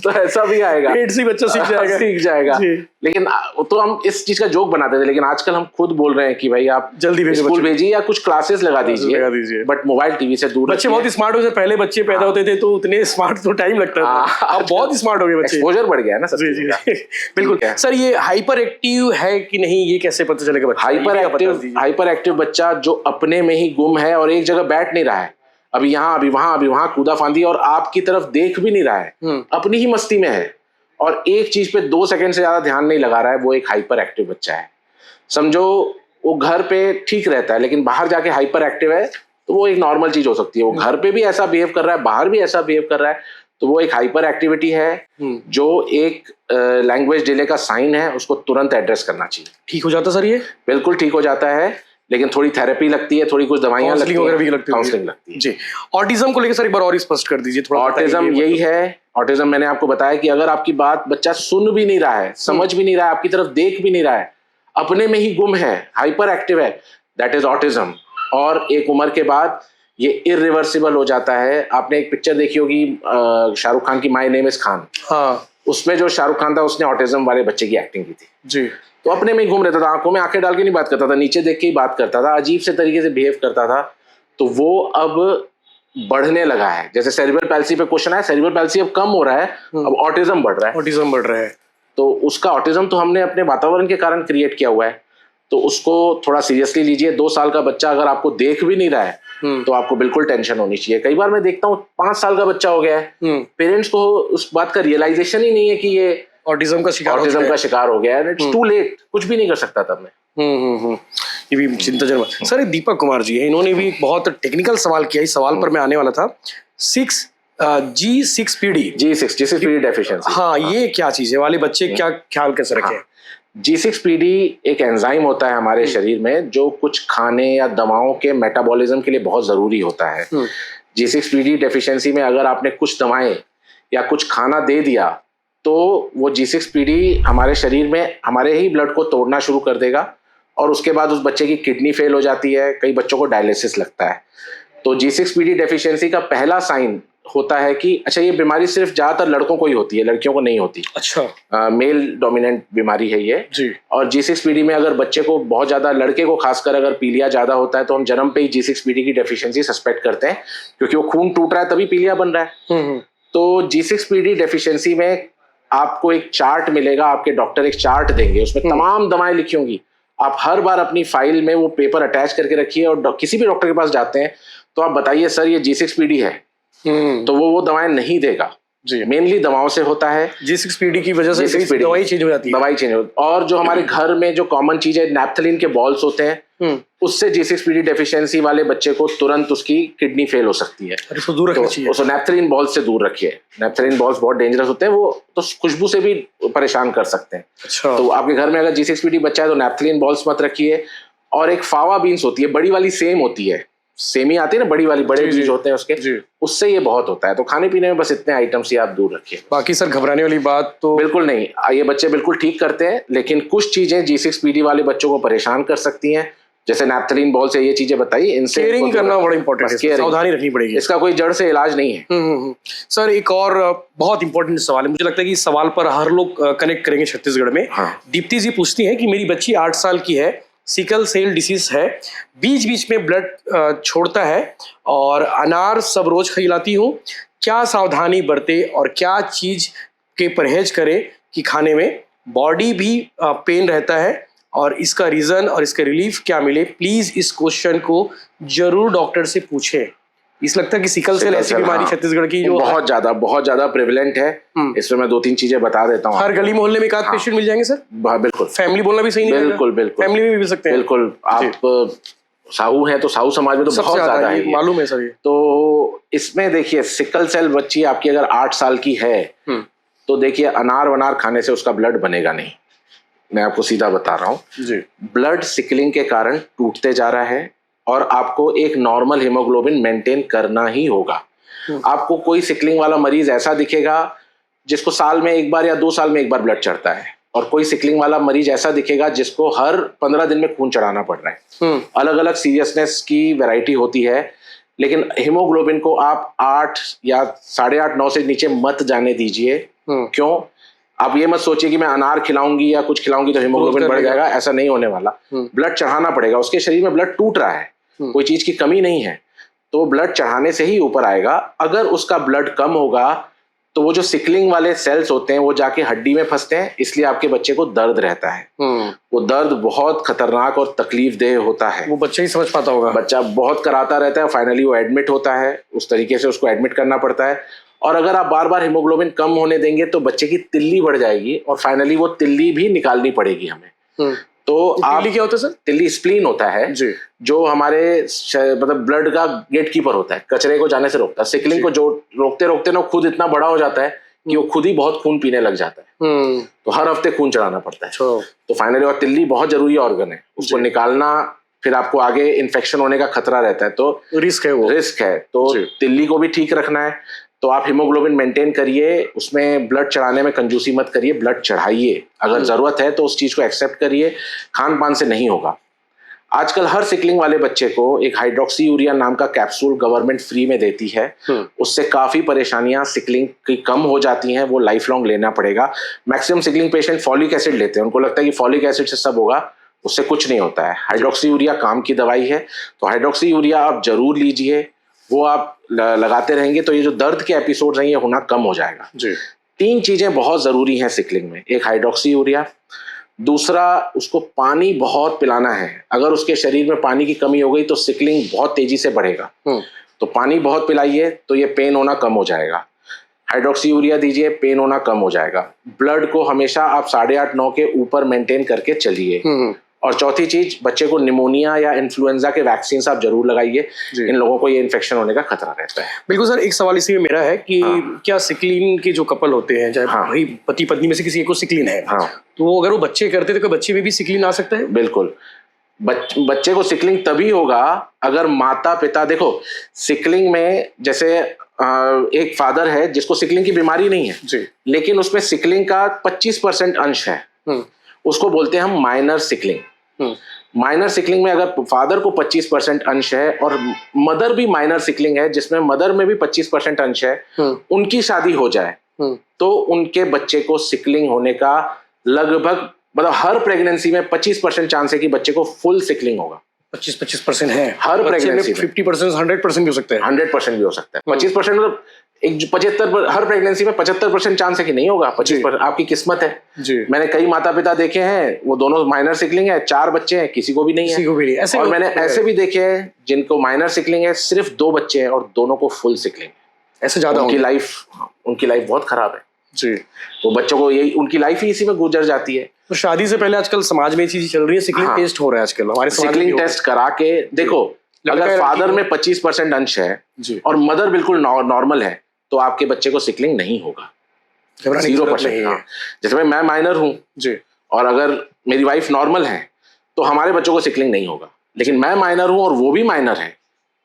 तो ऐसा भी आएगा, पेट से बच्चा सीख जाएगा। लेकिन तो हम इस चीज का जोक बनाते थे, लेकिन आजकल हम खुद बोल रहे हैं कि भाई आप जल्दी स्कूल भेजिए या कुछ क्लासेस लगा दीजिए, बट मोबाइल टीवी से दूर। बच्चे बहुत स्मार्ट हो गए, पहले बच्चे पैदा होते थे तो उतने स्मार्ट तो टाइम लगता था, अब बहुत स्मार्ट हो गए बच्चे, एक्सपोजर बढ़ गया है ना सब। बिल्कुल। सर ये हाइपर एक्टिव है कि नहीं, ये कैसे पता चलेगा? हाइपर एक्टिव बच्चा जो अपने में ही गुम है और एक जगह बैठ नहीं रहा है, अभी यहाँ अभी वहां कूदा फांदी, और आपकी तरफ देख भी नहीं रहा है, अपनी ही मस्ती में है, और एक चीज पे 2 सेकंड से ज्यादा ध्यान नहीं लगा रहा है, वो एक हाइपर एक्टिव बच्चा है। समझो वो घर पे ठीक रहता है, लेकिन बाहर जाके हाइपर एक्टिव है तो वो एक नॉर्मल चीज हो सकती है। वो घर पे भी ऐसा बिहेव कर रहा है, बाहर भी ऐसा बिहेव कर रहा है, तो वो एक हाइपर एक्टिविटी है जो एक लैंग्वेज डिले का साइन है, उसको तुरंत एड्रेस करना चाहिए। ठीक हो जाता सर ये? बिल्कुल ठीक हो जाता है, लेकिन थोड़ी थेरेपी लगती है, थोड़ी कुछ दवाइयां लगती है, काउंसलिंग लगती है। जी, ऑटिज्म को लेकर सर एक बार और स्पष्ट कर दीजिए थोड़ा। ऑटिज्म यही है, ऑटिज्म मैंने आपको बताया कि अगर आपकी बात बच्चा सुन भी नहीं रहा है, समझ भी नहीं रहा है, आपकी तरफ देख भी नहीं रहा है, अपने में ही गुम है, हाइपर एक्टिव है, दैट इज ऑटिज्म। और एक उम्र के बाद ये इरिवर्सिबल हो जाता है। आपने एक पिक्चर देखी होगी शाहरुख खान की, माय नेम इज खान। हाँ, उसमें जो शाहरुख खान था उसने ऑटिज्म वाले बच्चे की एक्टिंग की थी जी। तो अपने में ही घूम रहता था, आंखों में आंखें डाल के नहीं बात करता था, नीचे देख के ही बात करता था, अजीब से तरीके से बिहेव करता था। तो वो अब बढ़ने लगा है। जैसे सेरिब्रल पैल्सी पे क्वेश्चन है, सेरिब्रल पैल्सी अब कम हो रहा है, अब ऑटिज्म बढ़ रहा है। ऑटिज्म बढ़ रहा है तो उसका ऑटिज्म तो हमने अपने वातावरण के कारण क्रिएट किया हुआ है, तो उसको थोड़ा सीरियसली लीजिए। 2 साल का बच्चा अगर आपको देख भी नहीं रहा है तो आपको बिल्कुल टेंशन होनी चाहिए। कई बार मैं देखता हूँ 5 साल का बच्चा हो गया है, पेरेंट्स को उस बात का रियलाइजेशन ही नहीं है कि ये ऑटिज्म का शिकार हो गया है। इट्स टू लेट, कुछ भी नहीं कर सकता तब मैं। ये भी चिंताजनक। सर दीपक कुमार जी है, इन्होंने भी एक बहुत टेक्निकल सवाल किया, इस सवाल पर मैं आने वाला था। G6PD डेफिशिएंसी, हाँ, ये क्या चीज है वाले बच्चे क्या ख्याल कैसे रखें? G6PD एक एंजाइम होता है हमारे शरीर में जो कुछ खाने या दवाओं के मेटाबॉलिज्म के लिए बहुत जरूरी होता है। G6PD डेफिशिएंसी में अगर आपने कुछ दवाएं या कुछ खाना दे दिया तो वो G6PD हमारे शरीर में हमारे ही ब्लड को तोड़ना शुरू कर देगा और उसके बाद उस बच्चे की किडनी फेल हो जाती है, कई बच्चों को डायलिसिस लगता है। तो G6PD डेफिशिएंसी का पहला साइन होता है कि अच्छा ये बीमारी सिर्फ ज्यादातर लड़कों को ही होती है, लड़कियों को नहीं होती। अच्छा, मेल डोमिनेंट बीमारी है ये जी। और G6PD में अगर बच्चे को बहुत ज्यादा, लड़के को खासकर अगर पीलिया ज्यादा होता है तो हम जन्म पे ही G6PD की डेफिशिएंसी सस्पेक्ट करते हैं, क्योंकि वो खून टूट रहा है तभी पीलिया बन रहा है। तो G6PD डेफिशिएंसी में आपको एक चार्ट मिलेगा, आपके डॉक्टर एक चार्ट देंगे, उसमें तमाम दवाएं लिखी होंगी। आप हर बार अपनी फाइल में वो पेपर अटैच करके रखिए और किसी भी डॉक्टर के पास जाते हैं तो आप बताइए सर ये G6PD है, तो वो दवाएं नहीं देगा। जी, मेनली दवाओं से होता है। G6PD की वजह से दवाई चेंज हो जाती है, दवाई चेंज हो। और जो हमारे घर में जो कॉमन चीज है, नैप्थलीन के बॉल्स होते हैं, उससे G6PD डेफिशिएंसी वाले बच्चे को तुरंत उसकी किडनी फेल हो सकती है। उसको दूर रखना चाहिए। उसको नैप्थलीन बॉल्स से दूर रखिए। नैप्थलीन बॉल्स बहुत डेंजरस होते हैं, वो तो खुशबू से भी परेशान कर सकते हैं। अच्छा। तो आपके घर में अगर G6PD बच्चा है तो नैप्थलीन बॉल्स मत रखिए। और एक फावा बीन्स होती है, बड़ी वाली सेम होती है, सेमी आती है ना, बड़ी वाली, बड़े बीज होते हैं उसके, उससे ये बहुत होता है। तो खाने पीने में बस इतने आइटम्स ही आप दूर रखिए। बाकी सर घबराने वाली बात तो बिल्कुल नहीं, ये बच्चे बिल्कुल ठीक करते हैं, लेकिन कुछ चीजें G6PD वाले बच्चों को परेशान कर सकती हैं, जैसे नैप्थलीन बॉल से ये चीजें बताई, इनसे केयरिंग करना बड़ा इंपॉर्टेंट है, सावधानी रखनी पड़ेगी। इसका कोई जड़ से इलाज नहीं है। सर एक और बहुत इंपॉर्टेंट सवाल है, मुझे लगता है कि इस सवाल पर हर लोग कनेक्ट करेंगे छत्तीसगढ़ में। दीप्ति जी पूछती हैं कि मेरी बच्ची 8 साल की है, सिकल सेल डिसीज है, बीच बीच में ब्लड छोड़ता है और अनार सब रोज खिलाती हूँ, क्या सावधानी बरते और क्या चीज के परहेज करे कि खाने में बॉडी भी पेन रहता है और इसका रीजन और इसका रिलीफ क्या मिले? प्लीज इस क्वेश्चन को जरूर डॉक्टर से पूछें। इस लगता है कि सिकल सेल ऐसी बीमारी छत्तीसगढ़ की जो बहुत ज्यादा प्रेवलेंट है। इसमें मैं 2-3 चीजें बता देता हूँ। हर गली मोहल्ले में एक आध पेशेंट मिल जाएंगे सर? बिल्कुल। फैमिली बोलना भी सही नहीं है? बिल्कुल फैमिली में भी मिल सकते हैं। बिल्कुल। आप साहू हैं तो साहू समाज में तो बहुत ज्यादा है, मालूम है सर ये। तो इसमें देखिए, सिकल सेल बच्ची आपकी अगर 8 साल की है तो देखिए अनार वनार खाने से उसका ब्लड बनेगा नहीं। मैं आपको सीधा बता रहा हूँ जी, ब्लड सिकलिंग के कारण टूटते जा रहा है और आपको एक नॉर्मल हीमोग्लोबिन मेंटेन करना ही होगा। आपको कोई सिकलिंग वाला मरीज ऐसा दिखेगा जिसको साल में एक बार या 2 साल में एक बार ब्लड चढ़ता है, और कोई सिकलिंग वाला मरीज ऐसा दिखेगा जिसको हर 15 दिन में खून चढ़ाना पड़ रहा है। अलग अलग सीरियसनेस की वैरायटी होती है, लेकिन हीमोग्लोबिन को आप 8 या 8.5 9 से नीचे मत जाने दीजिए। क्यों? आप ये मत सोचिए कि मैं अनार खिलाऊंगी या कुछ खिलाऊंगी तो हीमोग्लोबिन बढ़ जाएगा, ऐसा नहीं होने वाला। ब्लड चढ़ाना पड़ेगा, उसके शरीर में ब्लड टूट रहा है, कोई चीज की कमी नहीं है, तो ब्लड चढ़ाने से ही ऊपर आएगा। अगर उसका ब्लड कम होगा तो वो जो सिकलिंग वाले सेल्स होते हैं वो जाके हड्डी में फंसते हैं, इसलिए आपके बच्चे को दर्द रहता है। वो दर्द बहुत खतरनाक और तकलीफ देह होता है, वो बच्चा ही समझ पाता होगा। बच्चा बहुत कराता रहता है, फाइनली वो एडमिट होता है, उस तरीके से उसको एडमिट करना पड़ता है। और अगर आप बार बार हीमोग्लोबिन कम होने देंगे तो बच्चे की तिल्ली बढ़ जाएगी और फाइनली वो तिल्ली भी निकालनी पड़ेगी हमें। तो तिल्ली क्या होता है सर? तिल्ली स्प्लीन होता है जी। जो हमारे मतलब ब्लड का गेट कीपर होता है, कचरे को जाने से रोकता है। सिकलिंग को जो रोकते रोकते ना खुद इतना बड़ा हो जाता है कि वो खुद ही बहुत खून पीने लग जाता है। तो हर हफ्ते खून चढ़ाना पड़ता है। तो फाइनली, और तिल्ली बहुत जरूरी ऑर्गन है, उसको निकालना फिर आपको आगे इन्फेक्शन होने का खतरा रहता है, तो रिस्क है वो। रिस्क है। तो तिल्ली को भी ठीक रखना है तो आप हीमोग्लोबिन मेंटेन करिए, उसमें ब्लड चढ़ाने में कंजूसी मत करिए, ब्लड चढ़ाइए। अगर जरूरत है तो उस चीज को एक्सेप्ट करिए, खान पान से नहीं होगा। आजकल हर सिकलिंग वाले बच्चे को एक हाइड्रोक्सी यूरिया नाम का कैप्सूल गवर्नमेंट फ्री में देती है। उससे काफी परेशानियां सिकलिंग की कम हो जाती हैं, वो लाइफ लॉन्ग लेना पड़ेगा। Maximum sickling patient folic acid लेते हैं, उनको लगता है कि फॉलिक एसिड से सब होगा, उससे कुछ नहीं होता है। हाइड्रोक्सी यूरिया काम की दवाई है, तो हाइड्रोक्सी यूरिया आप जरूर लीजिए। वो आप लगाते रहेंगे तो ये जो दर्द के एपिसोड हैं ये होना कम हो जाएगा। जी। 3 चीजें बहुत जरूरी हैं सिकलिंग में, एक हाइड्रोक्सी यूरिया, दूसरा उसको पानी बहुत पिलाना है। अगर उसके शरीर में पानी की कमी हो गई तो सिकलिंग बहुत तेजी से बढ़ेगा। तो पानी बहुत पिलाइए तो ये पेन होना कम हो जाएगा। हाइड्रोक्सी यूरिया दीजिए, पेन होना कम हो जाएगा। ब्लड को हमेशा आप 8.5-9 के ऊपर मेंटेन करके चलिए। और चौथी चीज, बच्चे को निमोनिया या इन्फ्लुएंजा के वैक्सीन आप जरूर लगाइए। इन लोगों को ये इन्फेक्शन होने का खतरा रहता है। बिल्कुल सर, एक सवाल इसी में मेरा है कि क्या सिकलिन के जो कपल होते हैं, चाहे भाई पति पत्नी में से किसी एक को सिकलिन है, तो अगर वो बच्चे करते तो बच्चे में भी सिकलिन आ सकता है? बिल्कुल, बच्चे को सिकलिंग तभी होगा अगर माता पिता, देखो सिकलिंग में जैसे एक फादर है जिसको सिकलिंग की बीमारी नहीं है जी, लेकिन उसमें सिकलिंग का 25% अंश है, उसको बोलते हैं हम माइनर सिकलिंग। माइनर सिकलिंग में अगर फादर को 25% अंश है और मदर भी माइनर सिकलिंग है जिसमें मदर में भी 25% अंश है, उनकी शादी हो जाए तो उनके बच्चे को सिकलिंग होने का लगभग, मतलब हर प्रेगनेंसी में 25% चांस है कि बच्चे को फुल सिकलिंग होगा। 25% है हर प्रेगनेंसी में। 50%, 100% भी हो सकता है। 100% भी हो सकता है। 25% मतलब एक 75, हर प्रेगनेंसी में 75% चांस है कि नहीं होगा। 25% आपकी किस्मत है जी। मैंने कई माता पिता देखे हैं, वो दोनों माइनर सिकलिंग है, 4 बच्चे हैं, किसी को भी नहीं है। ऐसे और मैंने ऐसे भी देखे हैं जिनको माइनर सिकलिंग है, सिर्फ 2 बच्चे हैं और दोनों को फुल सिकलिंग। ऐसे ज्यादा उनकी लाइफ बहुत खराब है जी। वो बच्चों को यही, उनकी लाइफ ही इसी में गुजर जाती है। तो शादी से पहले आजकल समाज में चीज चल रही है, सिकलिंग टेस्ट हो रहा है आजकल हमारे समाज में। सिकलिंग टेस्ट करा के देखो, अगर फादर में 25% अंश है और मदर बिल्कुल नॉर्मल है तो आपके बच्चे को सिकलिंग नहीं होगा। 0%। जैसे मैं माइनर हूं जी और अगर मेरी वाइफ नॉर्मल है तो हमारे बच्चों को सिकलिंग नहीं होगा, लेकिन मैं माइनर हूं और वो भी माइनर है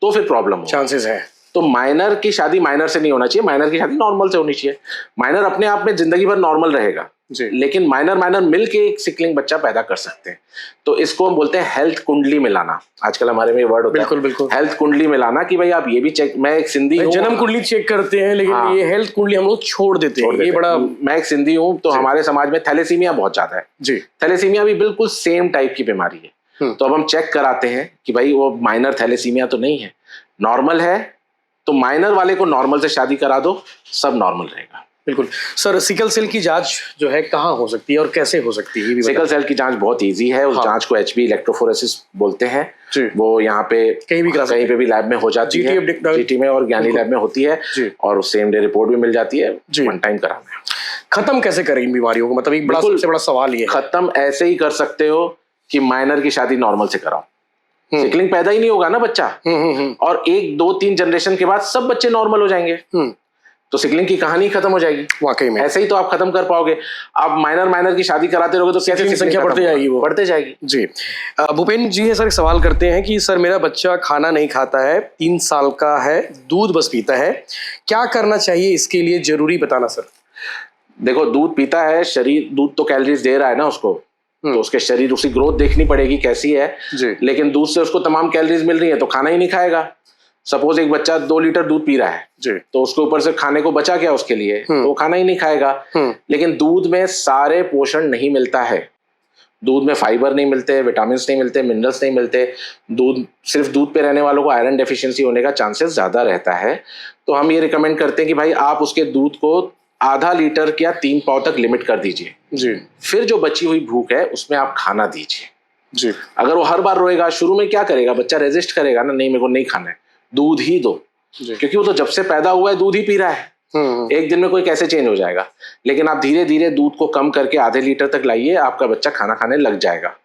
तो फिर प्रॉब्लम होगा, चांसेस है। तो माइनर की शादी माइनर से नहीं होना चाहिए, माइनर की शादी नॉर्मल से होनी चाहिए। माइनर अपने आप में जिंदगी भर नॉर्मल रहेगा जी, लेकिन माइनर मिल के एक सिकलिंग बच्चा पैदा कर सकते हैं। तो इसको हम बोलते हैं हेल्थ कुंडली मिलाना। आजकल हमारे में वर्ड होता है बिल्कुल हेल्थ कुंडली मिलाना, कि भाई आप ये भी चेक, मैं एक सिंधी हूँ, जन्म कुंडली चेक करते हैं लेकिन ये हेल्थ कुंडली हम लोग छोड़ देते हैं। ये बड़ा, मैं एक सिंधी हूँ तो हमारे समाज में थैलेसीमिया बहुत ज्यादा है जी। थैलेसीमिया भी बिल्कुल सेम टाइप की बीमारी है। तो अब हम चेक कराते हैं कि भाई वो माइनर थैलेसीमिया तो नहीं है, नॉर्मल है, तो माइनर वाले को नॉर्मल से शादी करा दो, सब नॉर्मल रहेगा। बिल्कुल सर, सिकल सेल की जांच जो है कहाँ हो सकती है और कैसे हो सकती है? सिकल सेल की जांच बहुत इजी है। उस जांच को HB इलेक्ट्रोफोरेसिस बोलते हैं। वो यहाँ पे कहीं पे भी लैब में हो जाती है, GT में और ज्ञानी लैब में होती है और सेम डे रिपोर्ट भी मिल जाती है। 1 टाइम कराना है। खत्म कैसे करें इन बीमारियों को? मतलब एक बड़ा सबसे बड़ा सवाल ये। खत्म ऐसे ही कर सकते हो कि माइनर की शादी नॉर्मल से कराओ, सिकलिंग पैदा ही नहीं होगा ना बच्चा, और 1, 2, 3 जनरेशन के बाद सब बच्चे नॉर्मल हो जाएंगे, तो सिकलिंग की कहानी खत्म हो जाएगी। वाकई में ऐसे ही तो आप खत्म कर पाओगे। आप माइनर की शादी कराते रहोगे तो कैसे संख्या बढ़ती जाएगी, वो बढ़ते जाएगी जी। भूपेन जी है सर, एक सवाल करते हैं कि सर मेरा बच्चा खाना नहीं खाता है, 3 साल का है, दूध बस पीता है, क्या करना चाहिए इसके लिए? जरूरी बताना सर। देखो, दूध पीता है, शरीर दूध तो कैलोरीज दे रहा है ना उसको, तो उसके शरीर, उसकी ग्रोथ देखनी पड़ेगी कैसी है जी। लेकिन दूध से उसको तमाम कैलोरीज मिल रही है तो खाना ही नहीं खाएगा। सपोज एक बच्चा 2 लीटर दूध पी रहा है जी, तो उसके ऊपर से खाने को बचा क्या उसके लिए, तो वो खाना ही नहीं खाएगा। लेकिन दूध में सारे पोषण नहीं मिलता है, दूध में फाइबर नहीं मिलते, विटामिन नहीं मिलते, मिनरल्स नहीं मिलते। सिर्फ दूध पे रहने वालों को आयरन डेफिशिएंसी होने का चांसेस ज्यादा रहता है। तो हम ये रिकमेंड करते हैं कि भाई आप उसके दूध को आधा लीटर या 3 पाव तक लिमिट कर दीजिए जी। फिर जो बची हुई भूख है उसमें आप खाना दीजिए जी। अगर वो हर बार रोएगा, शुरू में क्या करेगा बच्चा, रेजिस्ट करेगा ना, नहीं मेरे को नहीं खाना है, दूध ही दो, क्योंकि वो तो जब से पैदा हुआ है दूध ही पी रहा है। एक दिन में कोई कैसे चेंज हो जाएगा। लेकिन आप धीरे धीरे दूध को कम करके आधे लीटर तक लाइए, आपका बच्चा खाना खाने लग जाएगा।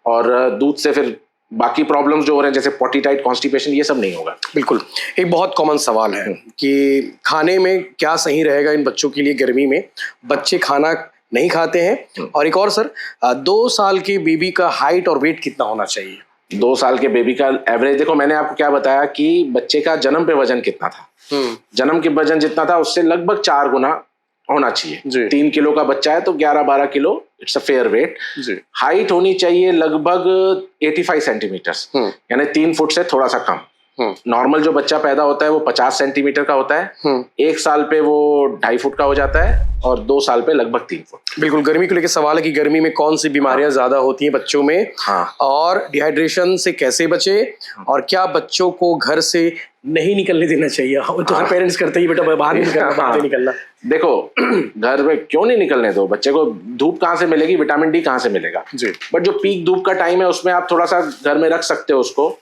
और दूध से फिर बाकी प्रॉब्लम्स जो हो रहे हैं जैसे पॉटी टाइट, कॉन्स्टिपेशन, ये सब नहीं होगा। बिल्कुल। एक बहुत कॉमन सवाल है कि खाने में क्या सही रहेगा इन बच्चों के लिए गर्मी में, बच्चे खाना नहीं खाते हैं। और एक और सर, 2 साल के बेबी का हाइट और वेट कितना होना चाहिए? 2 साल के बेबी का एवरेज, देखो मैंने आपको क्या बताया कि बच्चे का जन्म पे वजन कितना था, जन्म के वजन जितना था उससे लगभग 4 गुना होना चाहिए। 3 किलो का बच्चा है तो 11-12 किलो, it's a fair weight. Height होनी चाहिए लगभग 85 सेंटीमीटर, यानी 3 फुट से थोड़ा सा कम। नॉर्मल जो बच्चा पैदा होता है वो 50 सेंटीमीटर का होता है, 1 साल पे वो 2.5 फुट का हो जाता है और 2 साल पे लगभग 3 फुट। बिल्कुल। गर्मी को लेकर सवाल है कि गर्मी में कौन सी बीमारियां ज्यादा होती हैं बच्चों में, और डिहाइड्रेशन से कैसे बचे, और क्या बच्चों को घर से नहीं निकलने देना चाहिए? तो हर पेरेंट्स करते ही, बेटा बाहर नहीं निकलना, बाहर नहीं निकलना। देखो घर में क्यों नहीं निकलने दो, बच्चे को धूप कहाँ से मिलेगी, विटामिन डी कहाँ से मिलेगा जी। बट जो पीक धूप का टाइम है उसमें आप थोड़ा सा घर में रख सकते हो उसको।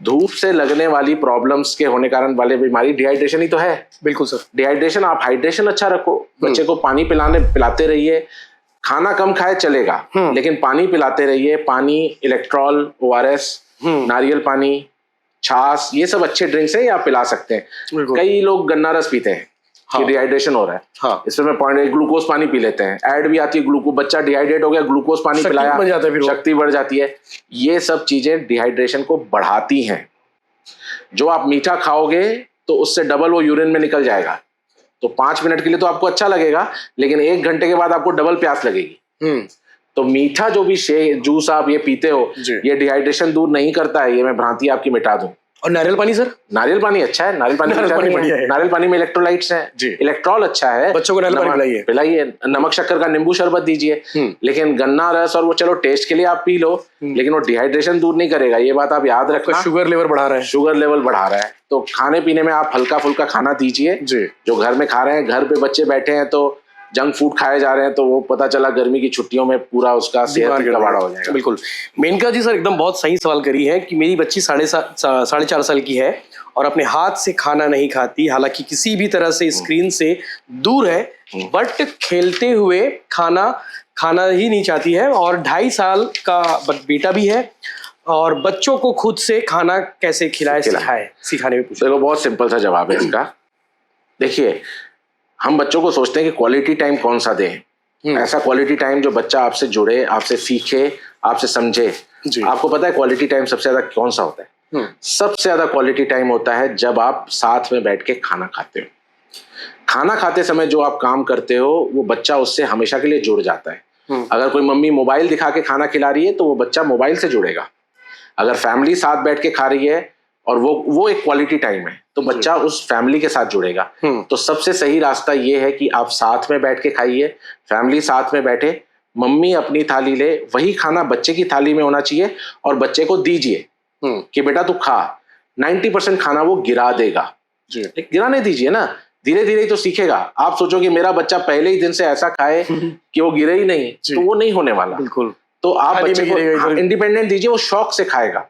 धूप से लगने वाली प्रॉब्लम्स के होने कारण वाले बीमारी डिहाइड्रेशन ही तो है। बिल्कुल सर, डिहाइड्रेशन। आप हाइड्रेशन अच्छा रखो, बच्चे को पानी पिलाते रहिए, खाना कम खाए चलेगा लेकिन पानी पिलाते रहिए। पानी, इलेक्ट्रॉल, ORS, नारियल पानी, छाछ, ये सब अच्छे ड्रिंक्स हैं, ये आप पिला सकते हैं। कई लोग गन्ना रस पीते हैं कि डिहाइड्रेशन हो रहा है, इसमें पॉइंट ग्लूकोज पानी पी लेते हैं, ऐड भी आती है ग्लूकोज, बच्चा डिहाइड्रेट हो गया, ग्लूकोज पानी पिलाया, शक्ति बढ़ जाती है। ये सब चीजें डिहाइड्रेशन को बढ़ाती हैं। जो आप मीठा खाओगे तो उससे डबल वो यूरिन में निकल जाएगा, तो 5 मिनट के लिए तो आपको अच्छा लगेगा लेकिन 1 घंटे के बाद आपको डबल प्यास लगेगी। तो मीठा जो भी जूस आप ये पीते हो ये डिहाइड्रेशन दूर नहीं करता है, ये मैं भ्रांति आपकी मिटा दूं। और नारियल पानी सर? नारियल पानी अच्छा है, नारियल पानी बढ़िया है। नारियल पानी में इलेक्ट्रोलाइट्स हैं, इलेक्ट्रॉल अच्छा है। बच्चों को नारियल पानी पिलाइए, नमक शक्कर का नींबू शरबत दीजिए, लेकिन गन्ना रस और वो चलो टेस्ट के लिए आप पी लो लेकिन वो डिहाइड्रेशन दूर नहीं करेगा, ये बात आप याद रखना। शुगर लेवल बढ़ा रहा है, शुगर लेवल बढ़ा रहा है। तो खाने पीने में आप हल्का फुल्का खाना दीजिए जो घर में खा रहे हैं। घर पे बच्चे बैठे हैं तो जंक फूड खाए जा रहे हैं तो वो पता चला गर्मी की छुट्टियों में पूरा उसका सेहत गड़बड़ा हो जाएगा। बिल्कुल। मेनका जी सर एकदम बहुत सही सवाल करी है कि मेरी बच्ची 4.5 साल की है और अपने हाथ से खाना नहीं खाती, हालांकि किसी भी तरह से स्क्रीन से दूर है, बट खेलते हुए खाना ही नहीं चाहती है, और 2.5 साल का बेटा भी है, और बच्चों को खुद से खाना कैसे सिखाने में पूछा। देखो बहुत सिंपल सा जवाब है इसका। देखिए हम बच्चों को सोचते हैं कि क्वालिटी टाइम कौन सा दें, ऐसा क्वालिटी टाइम जो बच्चा आपसे जुड़े, आपसे सीखे, आपसे समझे। आपको पता है क्वालिटी टाइम सबसे ज्यादा कौन सा होता है? सबसे ज्यादा क्वालिटी टाइम होता है जब आप साथ में बैठ के खाना खाते हो। खाना खाते समय जो आप काम करते हो वो बच्चा उससे हमेशा के लिए जुड़ जाता है। अगर कोई मम्मी मोबाइल दिखा के खाना खिला रही है तो वो बच्चा मोबाइल से जुड़ेगा। अगर फैमिली साथ बैठ के खा रही है और वो एक क्वालिटी टाइम है तो बच्चा उस फैमिली के साथ जुड़ेगा। तो सबसे सही रास्ता ये है कि आप साथ में बैठ के खाइए, फैमिली साथ में बैठे, मम्मी अपनी थाली ले, वही खाना बच्चे की थाली में होना चाहिए और बच्चे को दीजिए कि बेटा तू खा। 90% खाना वो गिरा देगा, गिराने दीजिए ना, धीरे धीरे ही तो सीखेगा। आप सोचो कि मेरा बच्चा पहले ही दिन से ऐसा खाए कि वो गिरे ही नहीं, तो वो नहीं होने वाला। बिल्कुल। तो आप बच्चे को इंडिपेंडेंट दीजिए, वो शौक से खाएगा।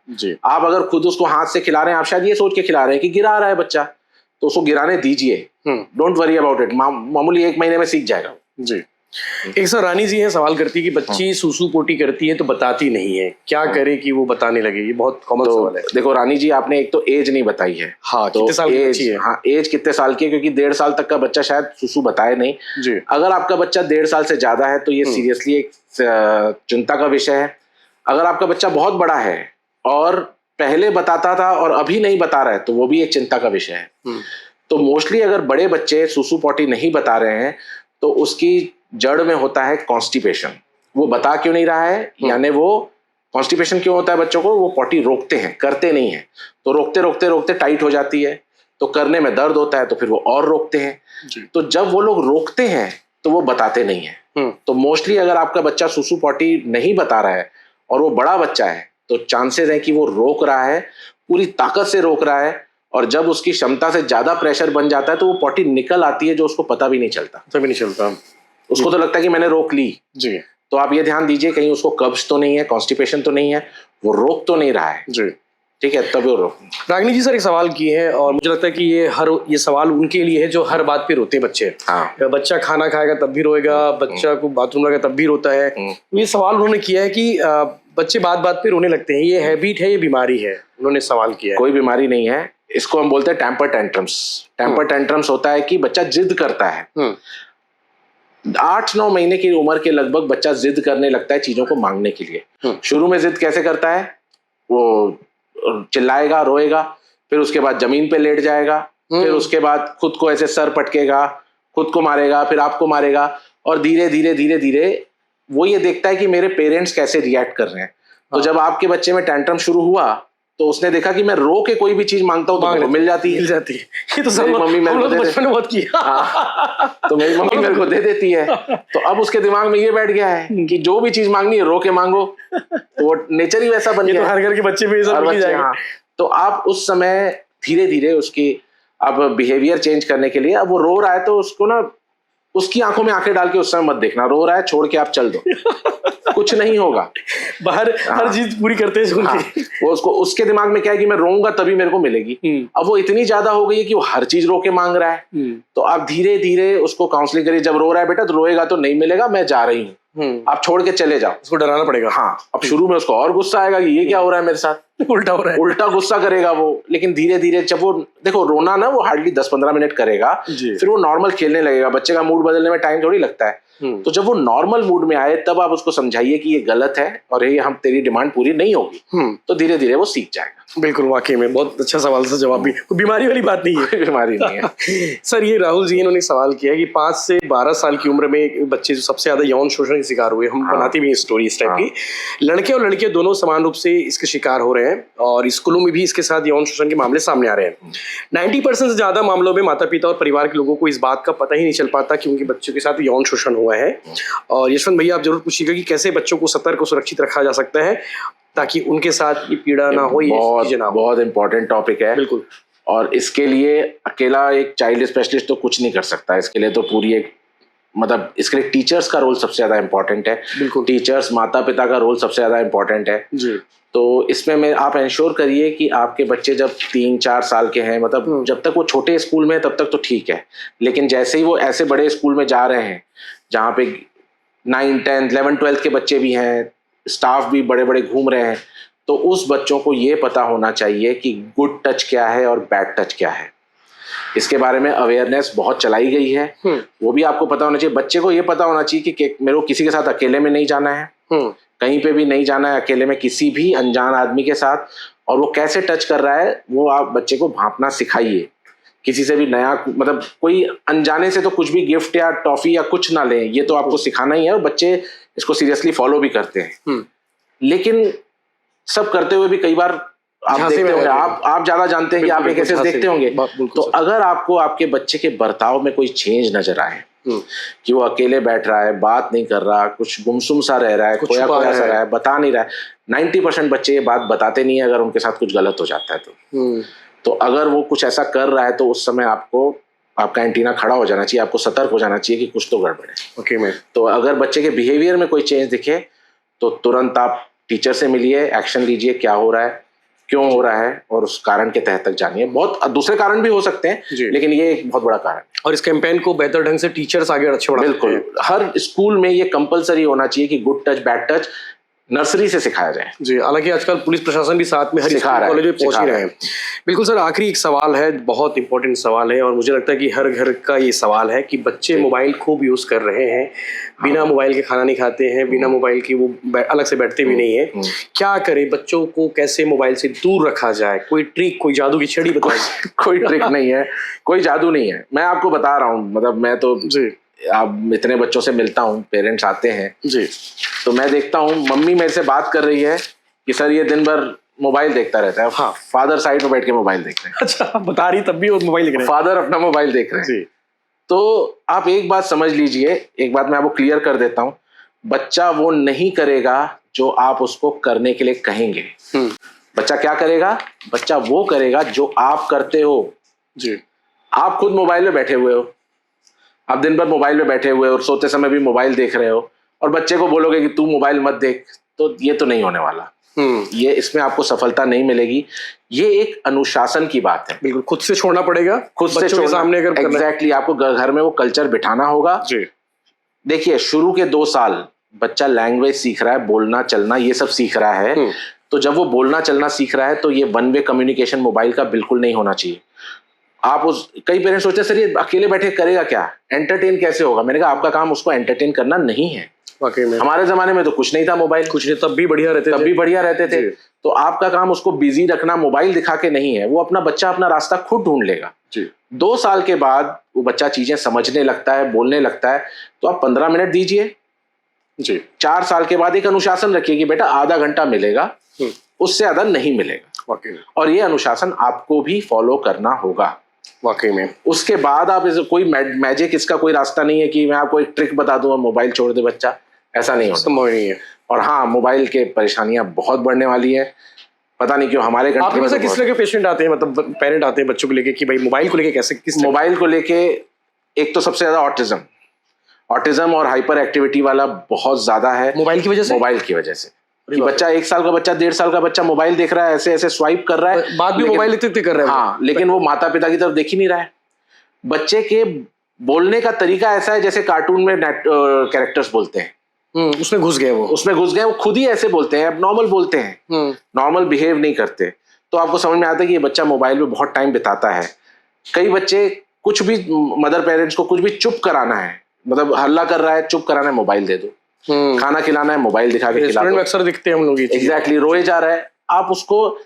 आप अगर खुद उसको हाथ से खिला रहे हैं, आप शायद ये सोच के खिला रहे हैं कि गिरा रहा है बच्चा, तो उसको गिराने दीजिए। डोंट वरी अबाउट इट, मामूली 1 महीने में सीख जाएगा जी। एक सर रानी जी है सवाल करती है कि बच्ची सूसू पोटी करती है तो बताती नहीं है, क्या करे कि वो बताने लगे? ये बहुत कॉमन सवाल है। देखो रानी जी, आपने एक तो एज नहीं बताई है। हाँ, तो कितने साल की बच्ची है? हाँ, एज कितने साल की है, क्योंकि 1.5 साल तक का बच्चा शायद सूसू बताए नहीं जी। अगर आपका बच्चा 1.5 साल से ज्यादा है तो ये सीरियसली एक चिंता का विषय है। अगर आपका बच्चा बहुत बड़ा है और पहले बताता था और अभी नहीं बता रहा है तो वो भी एक चिंता का विषय है। तो मोस्टली अगर बड़े बच्चे सूसू पोटी नहीं बता रहे हैं तो उसकी जड़ में होता है कॉन्स्टिपेशन। वो बता क्यों नहीं रहा है, यानी वो कॉन्स्टिपेशन क्यों होता है बच्चों को, वो पोटी रोकते हैं, करते नहीं है, तो रोकते रोकते रोकते टाइट हो जाती है, तो करने में दर्द होता है, तो फिर वो और रोकते हैं। तो जब वो लोग रोकते हैं तो वो बताते नहीं है। तो मोस्टली अगर आपका बच्चा सूसू पोटी नहीं बता रहा है और वो बड़ा बच्चा है तो चांसेस है कि वो रोक रहा है, पूरी ताकत से रोक रहा है, और जब उसकी क्षमता से ज्यादा प्रेशर बन जाता है तो वो पोटी निकल आती है जो उसको पता भी नहीं चलता। उसको तो लगता है कि मैंने रोक ली जी। तो आप ये ध्यान दीजिए कहीं उसको कब्ज तो नहीं है, कॉन्स्टिपेशन तो नहीं है, वो रोक तो नहीं रहा है जी। ठीक है, तब वो रोक। रागिनी जी सर एक सवाल किए हैं और मुझे लगता है कि ये सवाल उनके लिए है जो हर बात पे रोते हैं बच्चे। हाँ। बच्चा खाना खाएगा तब भी रोएगा, बच्चा को बाथरूम लगेगा तब भी रोता है। ये सवाल उन्होंने किया है कि बच्चे बात बात पे रोने लगते हैं, ये हैबिट है, ये बीमारी है? उन्होंने सवाल किया है। कोई बीमारी नहीं है, इसको हम बोलते हैं टेम्पर टेंट्रम्स। टेम्पर टेंट्रम्स होता है कि बच्चा जिद करता है। 8-9 महीने की उम्र के लगभग बच्चा जिद करने लगता है चीजों को मांगने के लिए। शुरू में जिद कैसे करता है? वो चिल्लाएगा, रोएगा, फिर उसके बाद जमीन पे लेट जाएगा, फिर उसके बाद खुद को ऐसे सर पटकेगा, खुद को मारेगा, फिर आपको मारेगा, और धीरे धीरे धीरे धीरे वो ये देखता है कि मेरे पेरेंट्स कैसे रिएक्ट कर रहे हैं। तो जब आपके बच्चे में टेंट्रम शुरू हुआ तो उसने देखा कि मैं रो के कोई भी चीज मांगता हूँ तो मेरे को मिल जाती है। ये तो मेरी मम्मी मेरे को बचपन में बहुत किया। तो मेरी मम्मी मेरे को दे देती है। तो अब उसके दिमाग में ये बैठ गया है कि जो भी चीज मांगनी है रो के मांगो, तो वो नेचर ही वैसा बन गया। तो हर घर के बच्चे भी हाँ। तो आप उस समय धीरे धीरे उसकी अब बिहेवियर चेंज करने के लिए, अब वो रो रहा है तो उसको ना उसकी आंखों में आंखें डाल के उस समय मत देखना, रो रहा है छोड़ के आप चल दो, कुछ नहीं होगा। बाहर हर चीज पूरी करते हैं हाँ, वो उसको उसके दिमाग में क्या है कि मैं रोऊंगा तभी मेरे को मिलेगी। अब वो इतनी ज्यादा हो गई है कि वो हर चीज रो के मांग रहा है। तो आप धीरे धीरे उसको काउंसलिंग करिए, जब रो रहा है बेटा तो रोएगा तो नहीं मिलेगा, मैं जा रही हूँ, आप छोड़ के चले जाओ। उसको डराना पड़ेगा। हाँ, अब शुरू में उसको और गुस्सा आएगा कि ये क्या हो रहा है मेरे साथ, उल्टा हो रहा है, उल्टा गुस्सा करेगा वो। लेकिन धीरे धीरे जब वो देखो रोना ना वो हार्डली 10-15 मिनट करेगा, फिर वो नॉर्मल खेलने लगेगा। बच्चे का मूड बदलने में टाइम थोड़ी लगता है। तो जब वो नॉर्मल मूड में आए तब आप उसको समझाइए कि ये गलत है और ये हम तेरी डिमांड पूरी नहीं होगी, तो धीरे धीरे वो सीख जाएगा। बिल्कुल, वाकई में बहुत अच्छा सवाल से जवाब भी, बीमारी वाली बात नहीं है। बीमारी नहीं है। सर, ये राहुल जी इन्होंने सवाल किया कि 5 से 12 साल की उम्र में बच्चे जो सबसे ज्यादा यौन शोषण के शिकार हुए, हम बनाती भी स्टोरी इस टाइप की, लड़के और लड़कियां दोनों समान रूप से इसके शिकार हो रहे हैं और स्कूलों में भी इसके साथ यौन शोषण के मामले सामने आ रहे हैं। 90% से ज्यादा मामलों में माता पिता और परिवार के लोगों को इस बात का पता ही नहीं चल पाता कि उनके बच्चों के साथ यौन शोषण हुआ है। और यशवंत भैया, आप जरूर पूछिएगा कि कैसे बच्चों को सतर्क और सुरक्षित रखा जा सकता है ताकि उनके साथ ये पीड़ा ना हो। ये बहुत इंपॉर्टेंट टॉपिक है। बिल्कुल। और इसके लिए अकेला एक चाइल्ड स्पेशलिस्ट तो कुछ नहीं कर सकता। इसके लिए तो पूरी एक मतलब इसके लिए टीचर्स का रोल सबसे ज्यादा इंपॉर्टेंट है। बिल्कुल, टीचर्स, माता पिता का रोल सबसे ज्यादा इंपॉर्टेंट है जी। तो इसमें आप इंश्योर करिए कि आपके बच्चे जब 3-4 साल के हैं, मतलब जब तक वो छोटे स्कूल में है तब तक तो ठीक है, लेकिन जैसे ही वो ऐसे बड़े स्कूल में जा रहे हैं जहाँ पे 9, 10, 11, 12 के बच्चे भी हैं, स्टाफ भी बड़े बड़े घूम रहे हैं, तो उस बच्चों को ये पता होना चाहिए कि गुड टच क्या है और बैड टच क्या है। इसके बारे में अवेयरनेस बहुत चलाई गई है, वो भी आपको पता होना चाहिए। बच्चे को ये पता होना चाहिए कि मेरे को किसी के साथ अकेले में नहीं जाना है, कहीं पे भी नहीं जाना है अकेले में किसी भी अनजान आदमी के साथ। और वो कैसे टच कर रहा है वो आप बच्चे को भांपना सिखाइए। किसी से भी नया, मतलब कोई अनजाने से तो कुछ भी गिफ्ट या टॉफी या कुछ ना लें, ये तो आपको सिखाना ही है। और बच्चे इसको सीरियसली फॉलो भी करते हैं। लेकिन सब करते हुए भी कई बार आप देखते होंगे, आप ज्यादा जानते हैं कि आप ये केसेस देखते होंगे। तो अगर आपको आपके बच्चे के बर्ताव में कोई चेंज नजर आए कि वो अकेले बैठ रहा है, बात नहीं कर रहा, कुछ गुमसुम सा रह रहा है, खोया खोया सा रहा है, बता नहीं रहा है, 90% बच्चे ये बात बताते नहीं है अगर उनके साथ कुछ गलत हो जाता है तो अगर वो कुछ ऐसा कर रहा है तो उस समय आपको आपका एंटीना खड़ा हो जाना चाहिए, आपको सतर्क हो जाना चाहिए कि कुछ तो गड़बड़ है। ओके तो अगर बच्चे के बिहेवियर में कोई चेंज दिखे तो तुरंत आप टीचर से मिलिए, एक्शन लीजिए, क्या हो रहा है, क्यों हो रहा है, और उस कारण के तहत तक जानिए। बहुत दूसरे कारण भी हो सकते हैं लेकिन ये एक बहुत बड़ा कारण है। और इस कैंपेन को बेहतर ढंग से टीचर्स आगे अच्छे बढ़ा सकते हैं। बिल्कुल, हर स्कूल में ये कंपलसरी होना चाहिए कि good touch bad touch nursery से सिखाया जाए। जी, हालांकि आजकल पुलिस प्रशासन भी साथ में हर स्कूल कॉलेज में पहुंच ही रहे हैं। बिल्कुल सर, आखिरी एक सवाल है, बहुत इंपॉर्टेंट सवाल है और मुझे लगता है कि हर घर का ये सवाल है कि बच्चे मोबाइल खूब यूज कर रहे हैं, बिना मोबाइल के खाना नहीं खाते हैं, बिना मोबाइल की वो अलग से बैठते भी नहीं है। क्या करें, बच्चों को कैसे मोबाइल से दूर रखा जाए? कोई ट्रिक, कोई जादू की छड़ी बताइए। कोई ट्रिक नहीं है, कोई जादू नहीं है, मैं आपको बता रहा हूँ। मतलब मैं तो जी आप इतने बच्चों से मिलता हूँ, पेरेंट्स आते हैं जी, तो मैं देखता हूँ मम्मी मेरे से बात कर रही है कि सर ये दिन भर मोबाइल देखता रहता है। हाँ, फादर साइड में बैठ के मोबाइल देख रहे हैं। अच्छा, बता रही तब भी वो मोबाइल देख रहे हैं। फादर अपना मोबाइल देख रहे हैं जी। तो आप एक बात समझ लीजिए, एक बात मैं आपको क्लियर कर देता हूँ, बच्चा वो नहीं करेगा जो आप उसको करने के लिए कहेंगे। बच्चा क्या करेगा? बच्चा वो करेगा जो आप करते हो जी। आप खुद मोबाइल में बैठे हुए हो, आप दिन भर मोबाइल में बैठे हुए हो और सोते समय भी मोबाइल देख रहे हो, और बच्चे को बोलोगे कि तू मोबाइल मत देख, तो ये तो नहीं होने वाला। ये इसमें आपको सफलता नहीं मिलेगी। ये एक अनुशासन की बात है। बिल्कुल, खुद से छोड़ना पड़ेगा, खुद से छोड़ना, सामने अगर एग्जैक्टली आपको घर में वो कल्चर बिठाना होगा जी। देखिए, शुरू के 2 साल बच्चा लैंग्वेज सीख रहा है, बोलना चलना ये सब सीख रहा है, तो जब वो बोलना चलना सीख रहा है तो ये वन वे कम्युनिकेशन मोबाइल का बिल्कुल नहीं होना चाहिए। आप उस कई पेरेंट्स सोचते हैं सर ये अकेले बैठे करेगा क्या, एंटरटेन कैसे होगा? मैंने कहा आपका काम उसको एंटरटेन करना नहीं है। वाकई में हमारे जमाने में तो कुछ नहीं था, मोबाइल कुछ नहीं, तब भी बढ़िया रहते थे। तो आपका काम उसको बिजी रखना मोबाइल दिखा के नहीं है। वो अपना बच्चा अपना रास्ता खुद ढूंढ लेगा जी। 2 साल के बाद वो बच्चा चीजें समझने लगता है, बोलने लगता है, तो आप 15 मिनट दीजिए जी। 4 साल के बाद एक अनुशासन रखिए कि बेटा आधा घंटा मिलेगा, उससे ज्यादा नहीं मिलेगा। वाकई में, और ये अनुशासन आपको भी फॉलो करना होगा। वाकई में। उसके बाद आप कोई मैजिक, इसका कोई रास्ता नहीं है कि मैं आपको एक ट्रिक बता दूं और मोबाइल छोड़ दे बच्चा, ऐसा नहीं होता। संभव नहीं है। और हाँ, मोबाइल के परेशानियां बहुत बढ़ने वाली है, पता नहीं क्यों हमारे आपके पास किस तरह के पेशेंट आते हैं, मतलब पेरेंट आते हैं बच्चों को लेके कि भाई मोबाइल को लेके कैसे, किस मोबाइल को लेके एक तो सबसे ज्यादा ऑटिज्म और हाइपर एक्टिविटी वाला बहुत ज्यादा है। मोबाइल की वजह से कि बच्चा 1 साल का बच्चा, 1.5 साल का बच्चा मोबाइल देख रहा है, ऐसे ऐसे स्वाइप कर रहा है, बात भी मोबाइल इतने कर रहा है। हाँ, लेकिन वो माता पिता की तरफ देख ही नहीं रहा है। बच्चे के बोलने का तरीका ऐसा है जैसे कार्टून में कैरेक्टर्स बोलते हैं, उसमें घुस गए वो खुद ही ऐसे बोलते हैं, अब नॉर्मल बोलते हैं, नॉर्मल बिहेव नहीं करते। तो आपको समझ में आता है कि ये बच्चा मोबाइल पे बहुत टाइम बिताता है। कई बच्चे कुछ भी, मदर पेरेंट्स को कुछ भी चुप कराना है, मतलब हल्ला कर रहा है, चुप कराना है, मोबाइल दे दो। खाना खिलाना है, मोबाइल दिखा के खिला दो। अक्सर दिखते हैं हम लोग। एग्जैक्टली, रोए जा रहा है, आप उसको,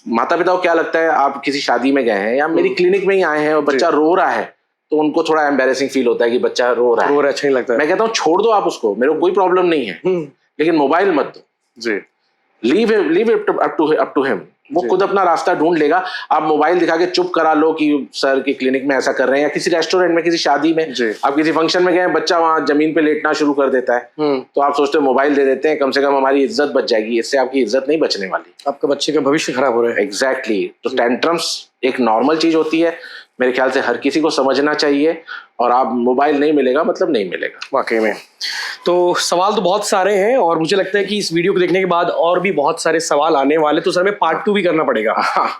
माता पिता को क्या लगता है, आप किसी शादी में गए हैं या मेरी क्लिनिक में ही आए हैं और बच्चा रो रहा है, तो उनको थोड़ा एम्बैरेसिंग फील होता है कि बच्चा रो रहा है, अच्छा नहीं लगता है। मैं कहता हूँ छोड़ दो आप उसको, मेरे को कोई प्रॉब्लम नहीं है, लेकिन मोबाइल मत दो जी। Leave it up to him, वो खुद अपना रास्ता ढूंढ लेगा। आप मोबाइल दिखा के चुप करा लो कि सर की क्लिनिक में ऐसा कर रहे हैं, या किसी रेस्टोरेंट में, किसी शादी में, आप किसी फंक्शन में गए, बच्चा वहां जमीन पे लेटना शुरू कर देता है, तो आप सोचते हो मोबाइल दे देते हैं, कम से कम हमारी इज्जत बच जाएगी। इससे आपकी इज्जत नहीं बचने वाली, आपके बच्चे का भविष्य खराब हो रहा है। एग्जैक्टली। तो टेंट्रम्स एक नॉर्मल चीज होती है, मेरे ख्याल से हर किसी को समझना चाहिए, और आप मोबाइल नहीं मिलेगा मतलब नहीं मिलेगा। वाकई में। तो सवाल तो बहुत सारे हैं और मुझे लगता है कि इस वीडियो को देखने के बाद और भी बहुत सारे सवाल आने वाले, तो सर में पार्ट 2 भी करना पड़ेगा।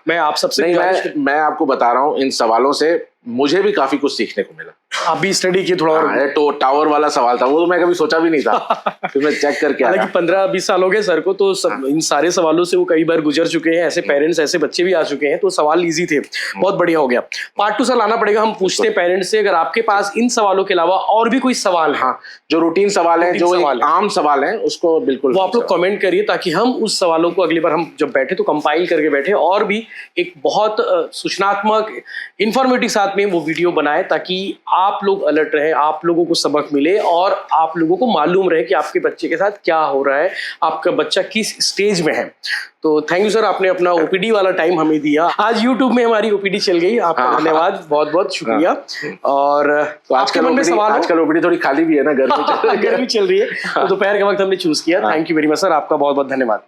मैं आप सबसे मैं आपको बता रहा हूँ, इन सवालों से मुझे भी काफी कुछ सीखने को मिला। आप भी स्टडी किए थोड़ा और। तो टावर वाला सवाल था, वो तो मैं कभी सोचा भी नहीं था, फिर मैं चेक करके आया। हालांकि 15-20 साल हो गए सर को, तो इन सारे सवालों से वो कई बार गुजर चुके हैं, ऐसे पेरेंट्स, ऐसे बच्चे भी आ चुके हैं, तो सवाल इजी थे, बहुत बढ़िया हो गया। पार्ट 2 सर लाना पड़ेगा, हम पूछते हैं पेरेंट्स से, अगर आपके पास इन सवालों के अलावा और भी कोई सवाल है, जो रूटीन सवाल है, जो आम सवाल है, उसको बिल्कुल वो आप लोग कमेंट करिए, ताकि हम उस सवालों को अगली बार हम जब बैठे तो कंपाइल करके बैठे और भी एक बहुत सूचनात्मक, इंफॉर्मेटिव साथ में वो वीडियो बनाए, ताकि आप लोग अलर्ट रहे, आप लोगों को सबक मिले और आप लोगों को मालूम रहे कि आपके बच्चे के साथ क्या हो रहा है, आपका बच्चा किस स्टेज में है। तो थैंक यू सर, आपने अपना ओपीडी वाला टाइम हमें दिया। आज यूट्यूब में हमारी ओपीडी चल गई, आपका धन्यवाद, बहुत बहुत शुक्रिया। और तो आजकल ओपीडी थोड़ी खाली भी है ना, गर्मी गर्मी चल रही है, तो दोपहर के वक्त हमने चूज किया। Thank you very much sir, आपका बहुत बहुत धन्यवाद।